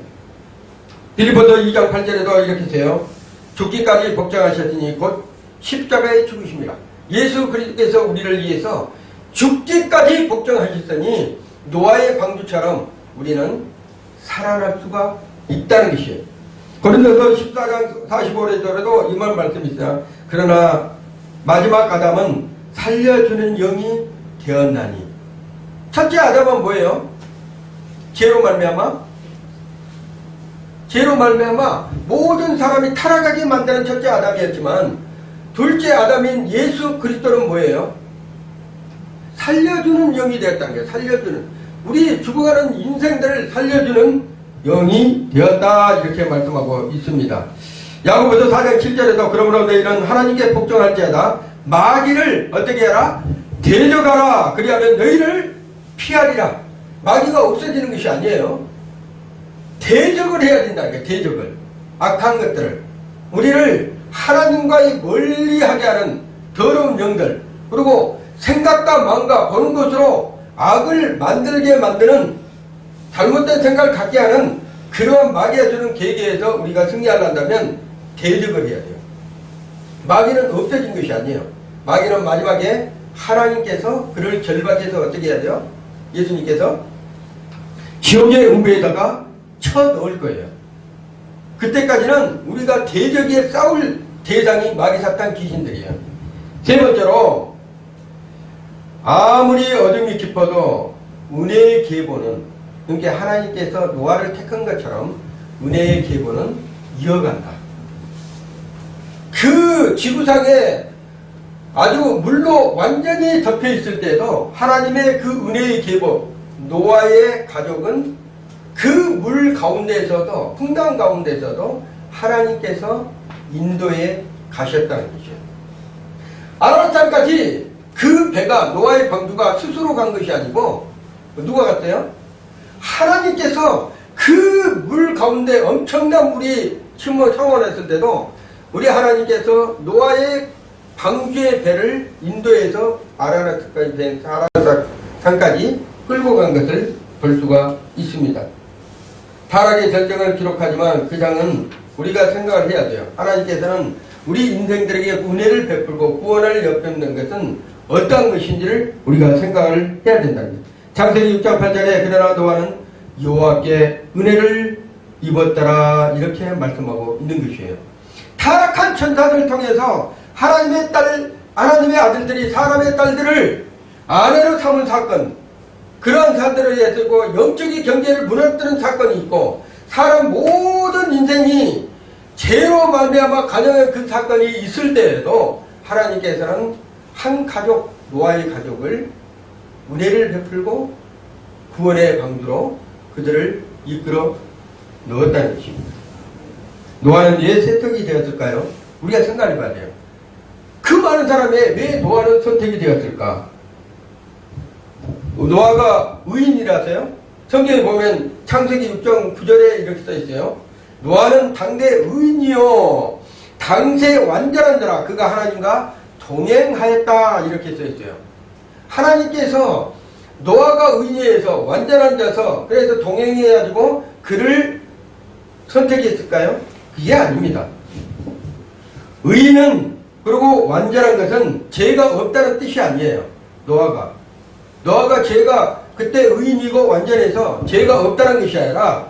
빌립보서 2장 8절에도 이렇게 해요. 죽기까지 복종하셨으니 곧 십자가에 죽으십니다. 예수 그리스도께서 우리를 위해서 죽기까지 복종하셨으니 노아의 방주처럼 우리는 살아날 수가 있다는 것이에요. 고린도서 14장 45절에도 이만 말씀이 있어요. 그러나 마지막 아담은 살려주는 영이 되었나니. 첫째 아담은 뭐예요? 죄로 말미암아 모든 사람이 타락하게 만드는 첫째 아담이었지만 둘째 아담인 예수 그리스도는 뭐예요? 살려주는 영이 되었다는 거예요. 살려주는 우리 죽어가는 인생들을 살려주는 영이 되었다 이렇게 말씀하고 있습니다. 야고보서 4장 7절에도 그러므로 너희는 하나님께 복종할지어다 마귀를 어떻게 해라? 데려가라. 그리하면 너희를 피하리라. 마귀가 없어지는 것이 아니에요. 대적을 해야 된다는 거예요. 대적을. 악한 것들을. 우리를 하나님과의 멀리하게 하는 더러운 영들 그리고 생각과 마음과 보는 것으로 악을 만들게 만드는 잘못된 생각을 갖게 하는 그러한 마귀가 주는 계계에서 우리가 승리하려면 대적을 해야 돼요. 마귀는 없어진 것이 아니에요. 마귀는 마지막에 하나님께서 그를 결박해서 어떻게 해야 돼요? 예수님께서 지옥의 음부에다가 쳐넣을 거예요. 그때까지는 우리가 대적에 싸울 대상이 마귀 사탄 귀신들이에요. 세 번째로 아무리 어둠이 깊어도 은혜의 계보는, 그러니까 하나님께서 노아를 택한 것처럼 은혜의 계보는 이어간다. 그 지구상에 아주 물로 완전히 덮여 있을 때도 하나님의 그 은혜의 계보, 노아의 가족은 그 물 가운데에서도, 풍랑 가운데에서도 하나님께서 인도에 가셨다는 것이에요. 아라뱃산까지 그 배가, 노아의 방주가 스스로 간 것이 아니고 누가 갔어요? 하나님께서 그 물 가운데 엄청난 물이 창원했을 때도 우리 하나님께서 노아의 방주의 배를 인도에서 아라뱃산까지 끌고 간 것을 볼 수가 있습니다. 타락의 절정을 기록하지만 그 장은 우리가 생각을 해야 돼요. 하나님께서는 우리 인생들에게 은혜를 베풀고 구원을 엿듣는 것은 어떠한 것인지를 우리가 생각을 해야 된다는 거예요. 창세기 6장 8절에 그러나 노아는 여호와께 은혜를 입었더라 이렇게 말씀하고 있는 것이에요. 타락한 천사들을 통해서 하나님의 아들들이 사람의 딸들을 아내로 삼은 사건, 그러한 사람들에 의해서 영적인 경계를 무너뜨린 사건이 있고, 사람 모든 인생이 죄로 말미암아 가정의 그 사건이 있을 때에도 하나님께서는 한 가족, 노아의 가족을 은혜를 베풀고 구원의 방주로 그들을 이끌어 넣었다는 것입니다. 노아는 왜 세탁이 되었을까요? 우리가 생각해 봐야 돼요. 그 많은 사람에 왜 노아는 선택이 되었을까? 노아가 의인이라서요? 성경에 보면 창세기 6장 9절에 이렇게 써 있어요. 노아는 당대 의인이요 당세 완전한 자라 그가 하나님과 동행하였다 이렇게 써 있어요. 하나님께서 노아가 의인에서 완전한 자서 그래서 동행해가지고 그를 선택했을까요? 그게 아닙니다. 의인은 그리고 완전한 것은 죄가 없다는 뜻이 아니에요. 노아가 죄가 그때 의인이고 완전해서 죄가 없다는 것이 아니라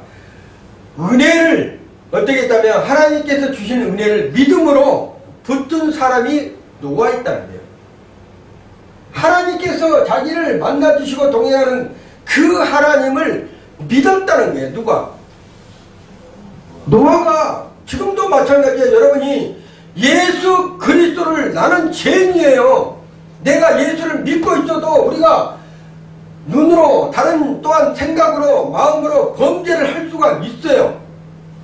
은혜를 어떻게 했다면 하나님께서 주신 은혜를 믿음으로 붙든 사람이 노아 있다는 거예요. 하나님께서 자기를 만나주시고 동행하는 그 하나님을 믿었다는 거예요. 누가? 노아가. 지금도 마찬가지예요. 여러분이 예수 그리스도를 나는 죄인이에요. 내가 예수를 믿고 있어도 우리가 눈으로 다른 또한 생각으로 마음으로 범죄를 할 수가 있어요.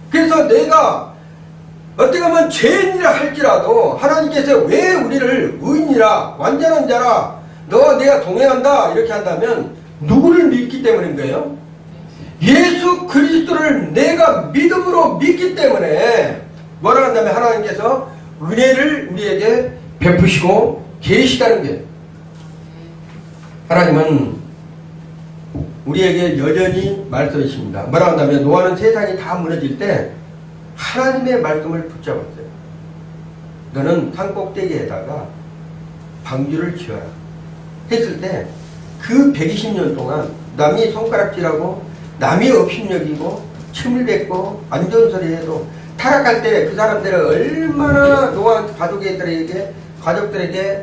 그래서 내가 어떻게 보면 죄인이라 할지라도 하나님께서 왜 우리를 의인이라 완전한 자라 너와 내가 동행한다 이렇게 한다면 누구를 믿기 때문인 거예요? 예수 그리스도를 내가 믿음으로 믿기 때문에 뭐라 한다면 하나님께서 은혜를 우리에게 베푸시고 계시다는 거예요. 하나님은 우리에게 여전히 말씀이십니다. 뭐라 한다면 노아는 세상이 다 무너질 때 하나님의 말씀을 붙잡았어요. 너는 산 꼭대기에다가 방주를 지어라 했을 때 그 120년 동안 남이 손가락질하고 남이 업신여기고 침을 뱉고 안전소리 해도 타락할 때 그 사람들은 얼마나 노아 가족들에게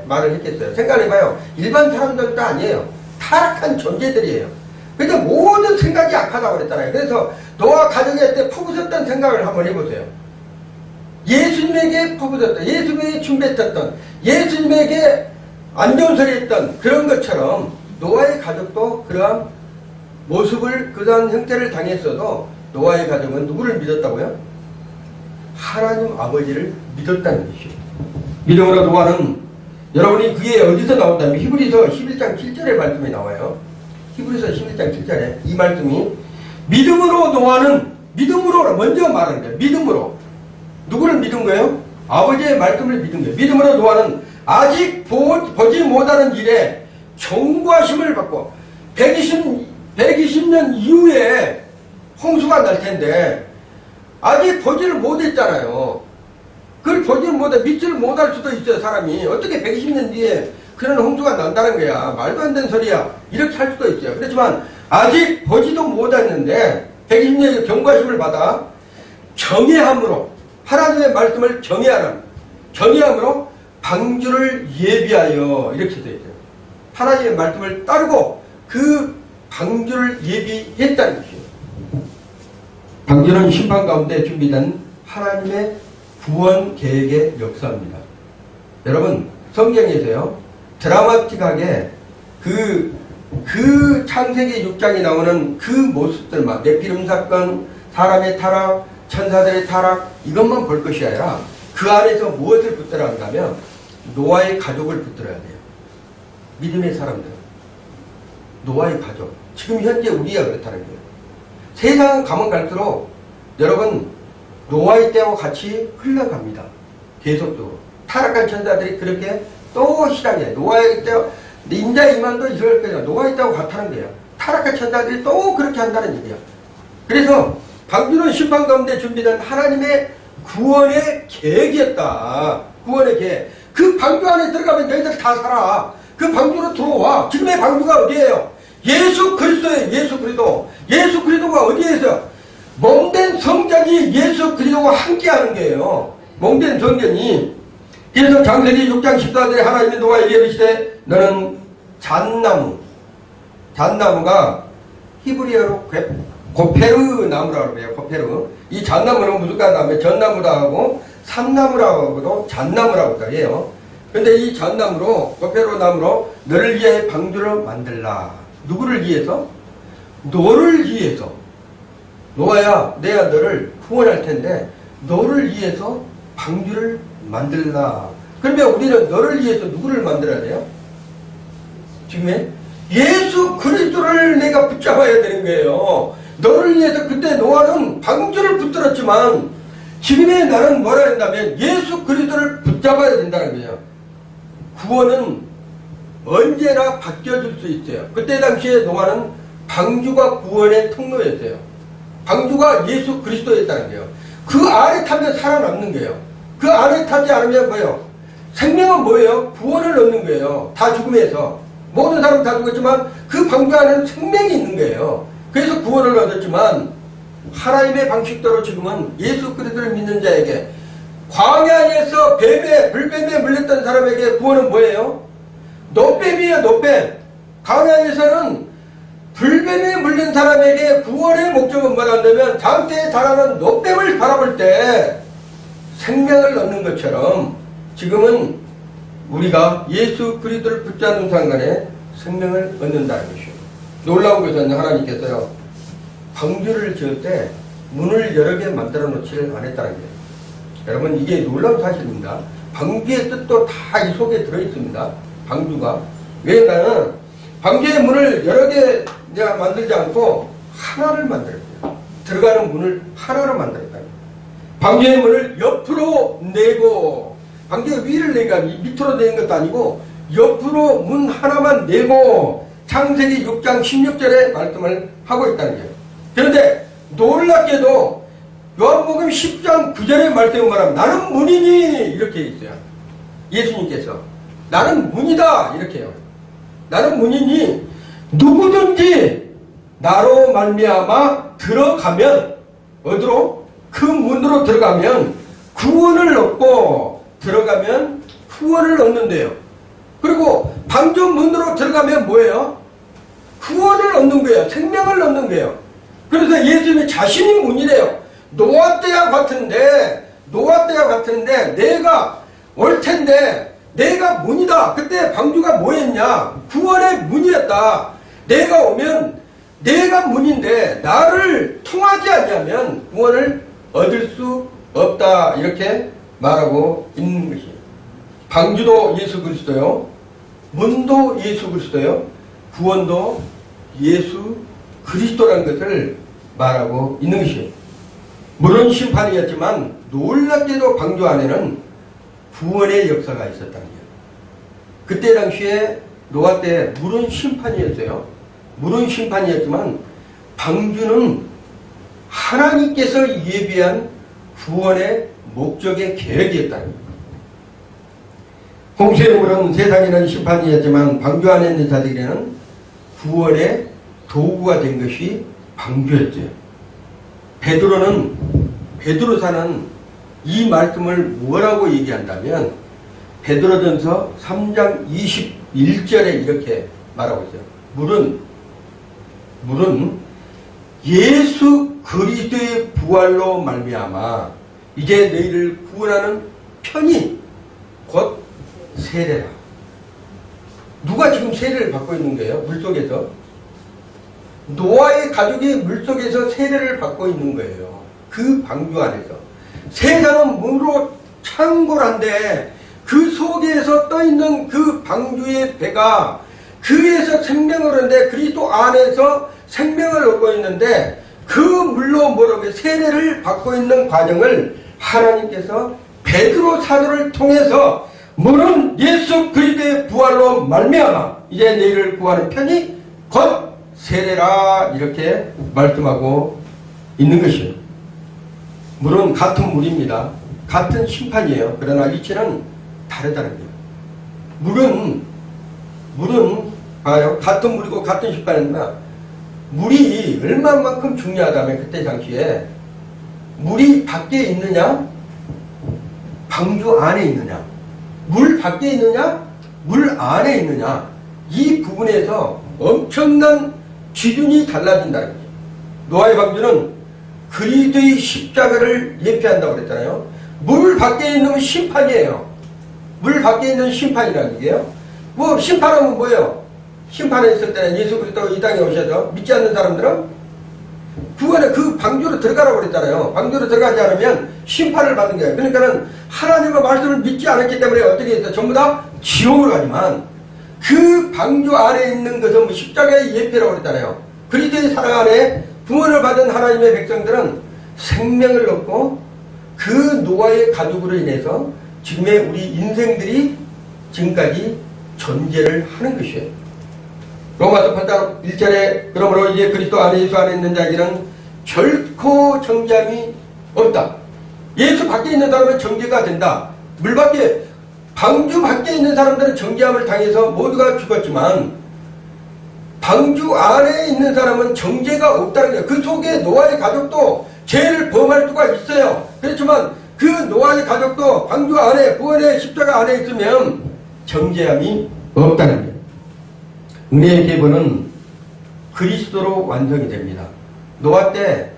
말을 했겠어요. 생각해봐요. 일반 사람들도 아니에요. 타락한 존재들이에요. 근데 모든 생각이 악하다고 그랬잖아요. 그래서 노아 가족한테 퍼부었던 생각을 한번 해보세요. 예수님에게 퍼부었던, 예수님에게 춤뱉었던, 예수님에게 안전소리 했던 그런 것처럼 노아의 가족도 그러한 모습을, 그러한 형태를 당했어도 노아의 가족은 누구를 믿었다고요? 하나님 아버지를 믿었다는 것이죠. 믿음으로 노아는, 여러분이 그게 어디서 나온다면 히브리서 11장 7절의 말씀이 나와요. 히브리서 11장 7절에 이 말씀이 믿음으로 노아는, 믿음으로 먼저 말하는 거예요. 믿음으로. 누구를 믿은 거예요? 아버지의 말씀을 믿은 거예요. 믿음으로 노아는 아직 보지 못하는 일에 경고하심을 받고 120년 이후에 홍수가 날 텐데 아직 보지를 못했잖아요. 그걸 보지를 못해, 믿지를 못할 수도 있어요. 사람이 어떻게 120년 뒤에 그런 홍수가 난다는 거야. 말도 안 되는 소리야. 이렇게 할 수도 있어요. 그렇지만 아직 보지도 못했는데 120년의 경과심을 받아 정예함으로, 하나님의 말씀을 정예함으로 방주를 예비하여, 이렇게 되어 있어요. 하나님의 말씀을 따르고 그 방주를 예비했다는 것이에요. 방주는 심판 가운데 준비된 하나님의 구원 계획의 역사입니다. 여러분, 성경에서요, 드라마틱하게 그 창세기 6장에 나오는 그 모습들만, 네피림 사건, 사람의 타락, 천사들의 타락, 이것만 볼 것이 아니라 그 안에서 무엇을 붙들어야 한다면 노아의 가족을 붙들어야 돼요. 믿음의 사람들, 노아의 가족. 지금 현재 우리가 그렇다는 거예요. 세상은 가면 갈수록 여러분, 노아의 때와 같이 흘러갑니다. 계속적으로. 타락한 천사들이 그렇게 또 실행해요. 노아의 때와, 인자 이만도 이럴 거예요. 노아의 때와 같다는 거예요. 타락한 천사들이 또 그렇게 한다는 얘기야. 그래서 방주는 심판 가운데 준비된 하나님의 구원의 계획이었다. 구원의 계획. 그 방주 안에 들어가면 너희들 다 살아. 그 방주로 들어와. 지금의 방주가 어디예요? 예수 그리스도예요. 예수 그리스도. 예수 그리스도가 어디에서? 몸된 성전이 예수 그리스도와 함께하는 거예요. 몸된 성전이. 그래서 창세기 6장 14절에 하나님이 노아에게 이르시되 너는 잣나무가 히브리어로 고페르 나무라고 해요. 고페르. 이 잣나무는 무슨 가다면 전나무라고 하고 삼나무라고도 잣나무라고 해요. 근데 이 잣나무로, 고페르 나무로 너를 위해 방주를 만들라. 누구를 위해서? 너를 위해서. 노아야, 내가 너를 구원할 텐데 너를 위해서 방주를 만들라. 그러면 우리는 너를 위해서 누구를 만들어야 돼요? 지금에 예수 그리스도를 내가 붙잡아야 되는 거예요. 너를 위해서. 그때 노아는 방주를 붙들었지만 지금의 나는 뭐라 한다면 예수 그리스도를 붙잡아야 된다는 거예요. 구원은 언제나 바뀌어질 수 있어요. 그때 당시에 노아는 방주가 구원의 통로였어요. 방주가 예수 그리스도였다는 거예요. 그 안에 타면 살아남는 거예요. 그 안에 타지 않으면 뭐예요? 생명은 뭐예요? 구원을 얻는 거예요. 다 죽음에서. 모든 사람 다 죽었지만 그 방주 안에는 생명이 있는 거예요. 그래서 구원을 얻었지만 하나님의 방식대로 지금은 예수 그리스도를 믿는 자에게, 광야에서 불뱀에 물렸던 사람에게 구원은 뭐예요? 노뱀이에요. 노뱀. 광야에서는 불뱀에 물린 사람에게 구원의 목적은 뭐라냐면 장대에 자라는 노뱀을 바라볼 때 생명을 얻는 것처럼 지금은 우리가 예수 그리스도를 붙잡는 순간에 생명을 얻는다는 것이요. 놀라운 것은 하나님께서요, 방주를 지을 때 문을 여러 개 만들어 놓지를 않았다는 거예요. 여러분, 이게 놀라운 사실입니다. 방주의 뜻도 다 이 속에 들어있습니다. 방주가. 왜냐하면 방주의 문을 여러 개 내가 만들지 않고 하나를 만들었어요. 들어가는 문을 하나로 만들었다. 방주의 문을 옆으로 내고, 방주의 위를 내가 밑으로 내는 것도 아니고 옆으로 문 하나만 내고 창세기 6장 16절에 말씀을 하고 있다는 거예요. 그런데 놀랍게도 요한복음 10장 9절에 말씀을 말하면 나는 문이니 이렇게 있어요. 예수님께서 나는 문이다 이렇게 해요. 나는 문이니 누구든지 나로 말미암아 들어가면, 어디로? 그 문으로 들어가면 구원을 얻고, 들어가면 구원을 얻는데요. 그리고 방주 문으로 들어가면 뭐예요? 구원을 얻는 거예요. 생명을 얻는 거예요. 그래서 예수님이 자신이 문이래요. 노아 때와 같은데 내가 올 텐데 내가 문이다. 그때 방주가 뭐였냐? 구원의 문이었다. 내가 오면 내가 문인데 나를 통하지 않냐면 구원을 얻을 수 없다. 이렇게 말하고 있는 것이에요. 방주도 예수 그리스도요, 문도 예수 그리스도요, 구원도 예수 그리스도라는 것을 말하고 있는 것이에요. 물은 심판이었지만 놀랍게도 방주 안에는 구원의 역사가 있었다는 거예요. 그때 당시에 노아 때 물은 심판이었어요. 물은 심판이었지만 방주는 하나님께서 예비한 구원의 목적의 계획이었다는 겁니다. 홍수의 물은 세상에는 심판이었지만 방주 안에 있는 자들에게는 구원의 도구가 된 것이 방주였죠. 베드로사는 이 말씀을 뭐라고 얘기한다면 베드로전서 3장 21절에 이렇게 말하고 있어요. 물은 예수 그리스도의 부활로 말미암아 이제 너희를 구원하는 편이 곧 세례라. 누가 지금 세례를 받고 있는 거예요? 물속에서. 노아의 가족이 물속에서 세례를 받고 있는 거예요. 그 방주 안에서. 세상은 물로 창궐한데 그 속에서 떠있는 그 방주의 배가 그에서 생명을 얻는데 그리스도 안에서 생명을 얻고 있는데 그 물로 뭐라고 세례를 받고 있는 과정을 하나님께서 베드로 사도를 통해서 물은 예수 그리스도의 부활로 말미암아 이제 너희를 구하는 편이 곧 세례라 이렇게 말씀하고 있는 것이에요. 물은 같은 물입니다. 같은 심판이에요. 그러나 이치는 다르다는 거예요. 물은 봐요. 같은 물이고 같은 심판이나 물이 얼마만큼 중요하다면 그때 당시에 물이 밖에 있느냐 방주 안에 있느냐 물 밖에 있느냐 물 안에 있느냐 이 부분에서 엄청난 기준이 달라진다는 거예요. 노아의 방주는 그리스도의 십자가를 예표한다고 그랬잖아요. 물 밖에 있는 건 심판이에요. 물 밖에 있는 심판이라는 얘기예요. 뭐 심판하면 뭐예요? 심판에 있을 때는 예수 그리스도가 이 땅에 오셔서 믿지 않는 사람들은 구원에 그 방주로 들어가라고 그랬잖아요. 방주로 들어가지 않으면 심판을 받는 거예요. 그러니까는 하나님의 말씀을 믿지 않았기 때문에 어떻게 했어? 전부 다 지옥으로 가지만 그 방주 안에 있는 것은 뭐 십자가의 예표라고 그랬잖아요. 그리스도의 사랑 안에 구원을 받은 하나님의 백성들은 생명을 얻고 그 노아의 가족으로 인해서 지금의 우리 인생들이 지금까지 존재를 하는 것이에요. 로마서 8장 1절에 그러므로 이제 그리스도 안에 예수 안에 있는 자에게는 결코 정죄함이 없다. 예수 밖에 있는 사람은 정죄가 된다. 물 밖에 방주 밖에 있는 사람들은 정죄함을 당해서 모두가 죽었지만 방주 안에 있는 사람은 정죄가 없다는 거예요. 그 속에 노아의 가족도 죄를 범할 수가 있어요. 그렇지만 그 노아의 가족도 방주 안에 구원의 십자가 안에 있으면 정죄함이 없다는 거예요. 은혜의 계보는 그리스도로 완성이 됩니다. 노아 때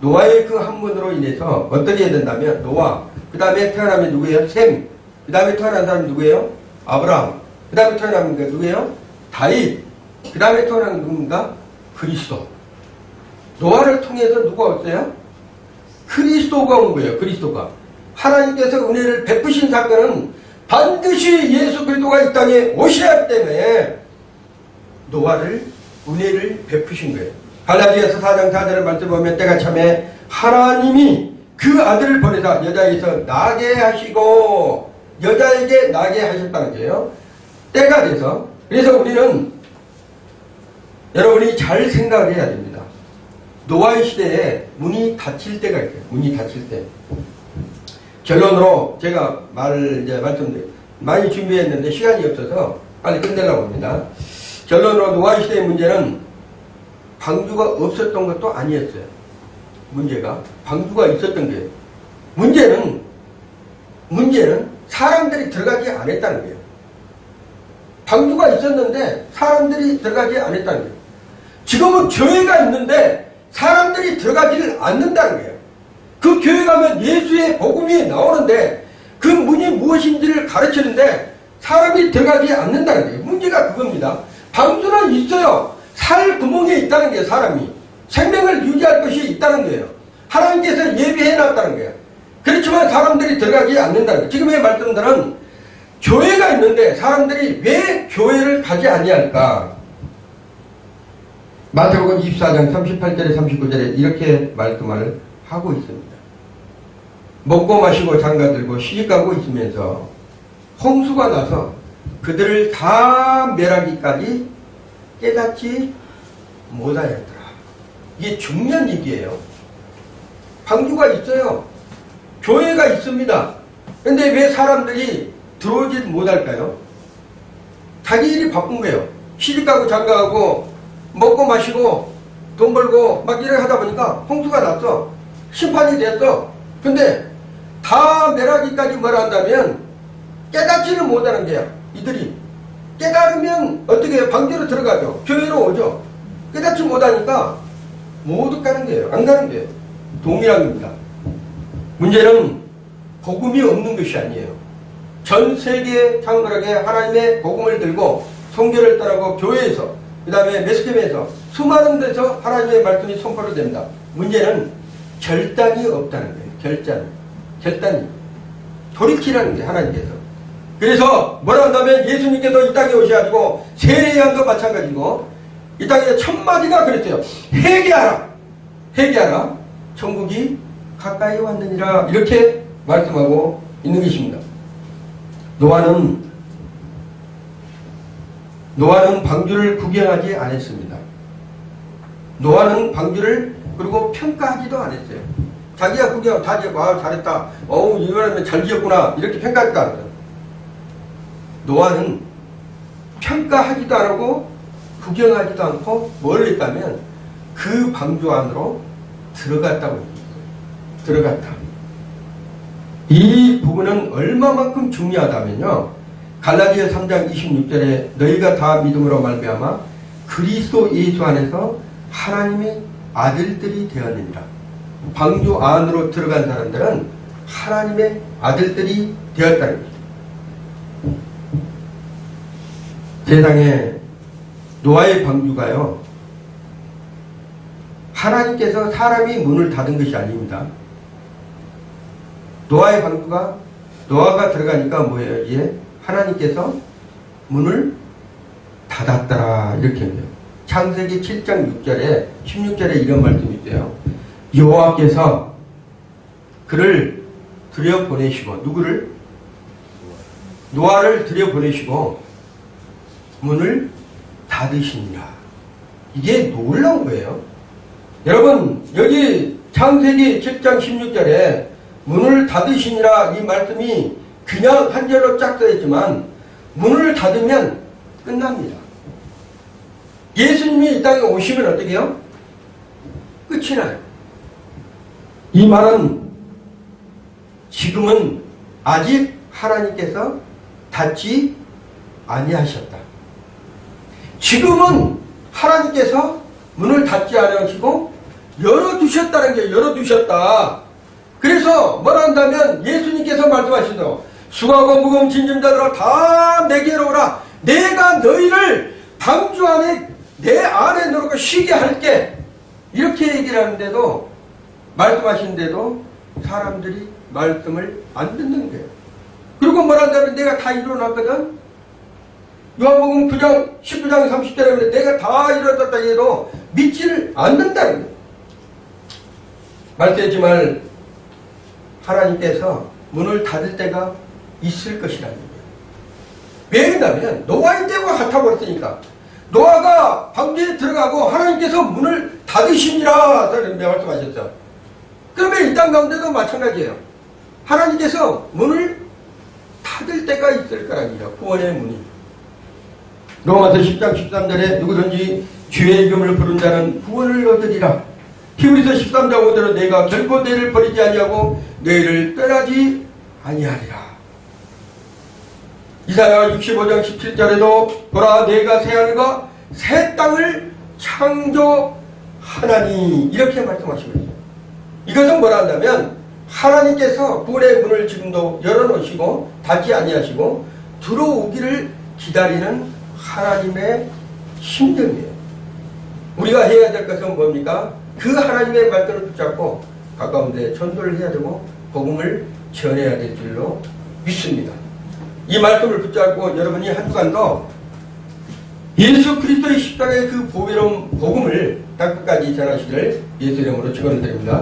노아의 그 한 분으로 인해서 어떻게 해야 된다면 노아 그 다음에 태어나면 누구예요? 셈. 그 다음에 태어난 사람이 누구예요? 아브라함. 그 다음에 태어나는 게 누구예요? 다윗. 그 다음에 태어나는 누군가? 그리스도. 노아를 통해서 누가 왔어요? 그리스도가 온 거예요. 그리스도가. 하나님께서 은혜를 베푸신 사건은 반드시 예수 그리스도가 이 땅에 오셔야 하기 때문에 노아를 은혜를 베푸신 거예요. 갈라디아서 4장 4절을 말씀보면 때가 참에 하나님이 그 아들을 보내사 여자에게서 나게 하시고 여자에게 나게 하셨다는 거예요. 때가 돼서. 그래서 우리는 여러분이 잘 생각을 해야 됩니다. 노아의 시대에 문이 닫힐 때가 있어요. 문이 닫힐 때. 결론으로 제가 말씀드려요. 많이 준비했는데 시간이 없어서 빨리 끝내려고 합니다. 결론으로 노아의 시대의 문제는 방주가 없었던 것도 아니었어요. 문제가 방주가 있었던 거예요. 문제는 사람들이 들어가지 않았다는 거예요. 방주가 있었는데 사람들이 들어가지 않았다는 거예요. 지금은 교회가 있는데 사람들이 들어가지를 않는다는 거예요. 그 교회 가면 예수의 복음이 나오는데 그 문이 무엇인지를 가르치는데 사람이 들어가지 않는다는 거예요. 문제가 그겁니다. 방주는 있어요. 살 구멍에 있다는 게 사람이 생명을 유지할 것이 있다는 거예요. 하나님께서 예비해 놨다는 거예요. 그렇지만 사람들이 들어가지 않는다는 거예요. 지금의 말씀들은 교회가 있는데 사람들이 왜 교회를 가지 아니할까? 마태복음 24장 38절에 39절에 이렇게 말씀을 하고 있습니다. 먹고 마시고 장가들고 시집가고 있으면서 홍수가 나서 그들을 다 멸하기까지 깨닫지 못하였더라. 이게 중요한 얘기예요. 방주가 있어요. 교회가 있습니다. 근데 왜 사람들이 들어오지 못할까요? 자기 일이 바쁜 거예요. 시집가고 장가가고 먹고 마시고 돈 벌고 막 이렇게 하다 보니까 홍수가 났어. 심판이 됐어. 근데 다 멸하기까지 뭐라 한다면 깨닫지를 못하는 거야. 이들이 깨달으면 어떻게 해요? 방주로 들어가죠. 교회로 오죠. 깨닫지 못하니까 모두 가는 거예요. 안 가는 거예요. 동일한 겁니다. 문제는 복음이 없는 것이 아니에요. 전 세계 장그하게 하나님의 복음을 들고 성교를 따르고 교회에서 그 다음에 매스컴에서 수많은 데서 하나님의 말씀이 선포가 됩니다. 문제는 결단이 없다는 거예요. 결단이 돌이키라는 게 하나님께서. 그래서 뭐라 한다면 예수님께서 이 땅에 오셔가지고 세례요한도 마찬가지고 이 땅에 첫 마디가 그랬어요. 회개하라. 천국이 가까이 왔느니라. 이렇게 말씀하고 있는 것입니다. 노아는 방주를 구경하지 않았습니다. 노아는 방주를 그리고 평가하지도 않았어요. 자기가 구경 다 지었고 잘했다. 이거는 잘 지었구나. 이렇게 평가하지도 않았어요. 노아는 평가하지도 않고 구경하지도 않고 뭘 했다면 그 방주 안으로 들어갔다고 했어요. 들어갔다. 이 부분은 얼마만큼 중요하다면요. 갈라디아 3장 26절에 너희가 다 믿음으로 말미암아 그리스도 예수 안에서 하나님의 아들들이 되었느니라. 방주 안으로 들어간 사람들은 하나님의 아들들이 되었다는 거죠. 세상에 노아의 방주가요. 하나님께서 사람이 문을 닫은 것이 아닙니다. 노아의 방주가 노아가 들어가니까 뭐예요? 이제 하나님께서 문을 닫았더라 이렇게 해요. 창세기 7장 6절에 16절에 이런 말씀이 있어요. 여호와께서 그를 들여보내시고 누구를? 노아를 들여보내시고 문을 닫으시니라. 이게 놀라운 거예요. 여러분 여기 창세기 7장 16절에 문을 닫으시니라 이 말씀이 그냥 한 절로 쫙 써있지만 문을 닫으면 끝납니다. 예수님이 이 땅에 오시면 어떻게 해요? 끝이 나요. 이 말은 지금은 아직 하나님께서 닫지 아니하셨다. 지금은 하나님께서 문을 닫지 아니하시고 열어두셨다는 게 열어두셨다. 그래서 뭐라 한다면 예수님께서 말씀하시죠. 수고하고 무거운 짐진 자들아 다 내게로 오라. 내가 너희를 방주 안에 내 안에 넣고 쉬게 할게. 이렇게 얘기를 하는데도 말씀하시는데도 사람들이 말씀을 안 듣는 거예요. 그리고 뭐라 한다면 내가 다 이루어놨거든. 요한복음 9장 19장 30절에 내가 다 이루어졌다 해도 믿지를 않는다는 거예요. 말씀했지만 하나님께서 문을 닫을 때가 있을 것이라는 거예요. 왜 그러냐면 노아의 때와 같아버렸으니까. 노아가 방주에 들어가고 하나님께서 문을 닫으시니라 말씀하셨죠. 그러면 이 땅 가운데도 마찬가지예요. 하나님께서 문을 닫을 때가 있을 거라는 거예요. 구원의 문이. 로마서 10장 13절에 누구든지 주의 이름을 부른 자는 구원을 얻으리라. 히브리서 13장 5절은 내가 결코 너희를 버리지 아니하고 너희를 떠나지 아니하리라. 이사야 65장 17절에도 보라 내가 새 하늘과 새 땅을 창조하나니 이렇게 말씀하시고 있어요. 이것은 뭐라 한다면 하나님께서 구원의 문을 지금도 열어놓으시고 닫지 아니하시고 들어오기를 기다리는 하나님의 심정이에요. 우리가 해야 될 것은 뭡니까? 그 하나님의 말씀을 붙잡고 가까운 데 전도를 해야 되고 복음을 전해야 될 줄로 믿습니다. 이 말씀을 붙잡고 여러분이 한 주간도 예수 그리스도의 십자가의 그 보배로운 복음을 땅끝까지 전하시기를 예수 이름으로 축원드립니다.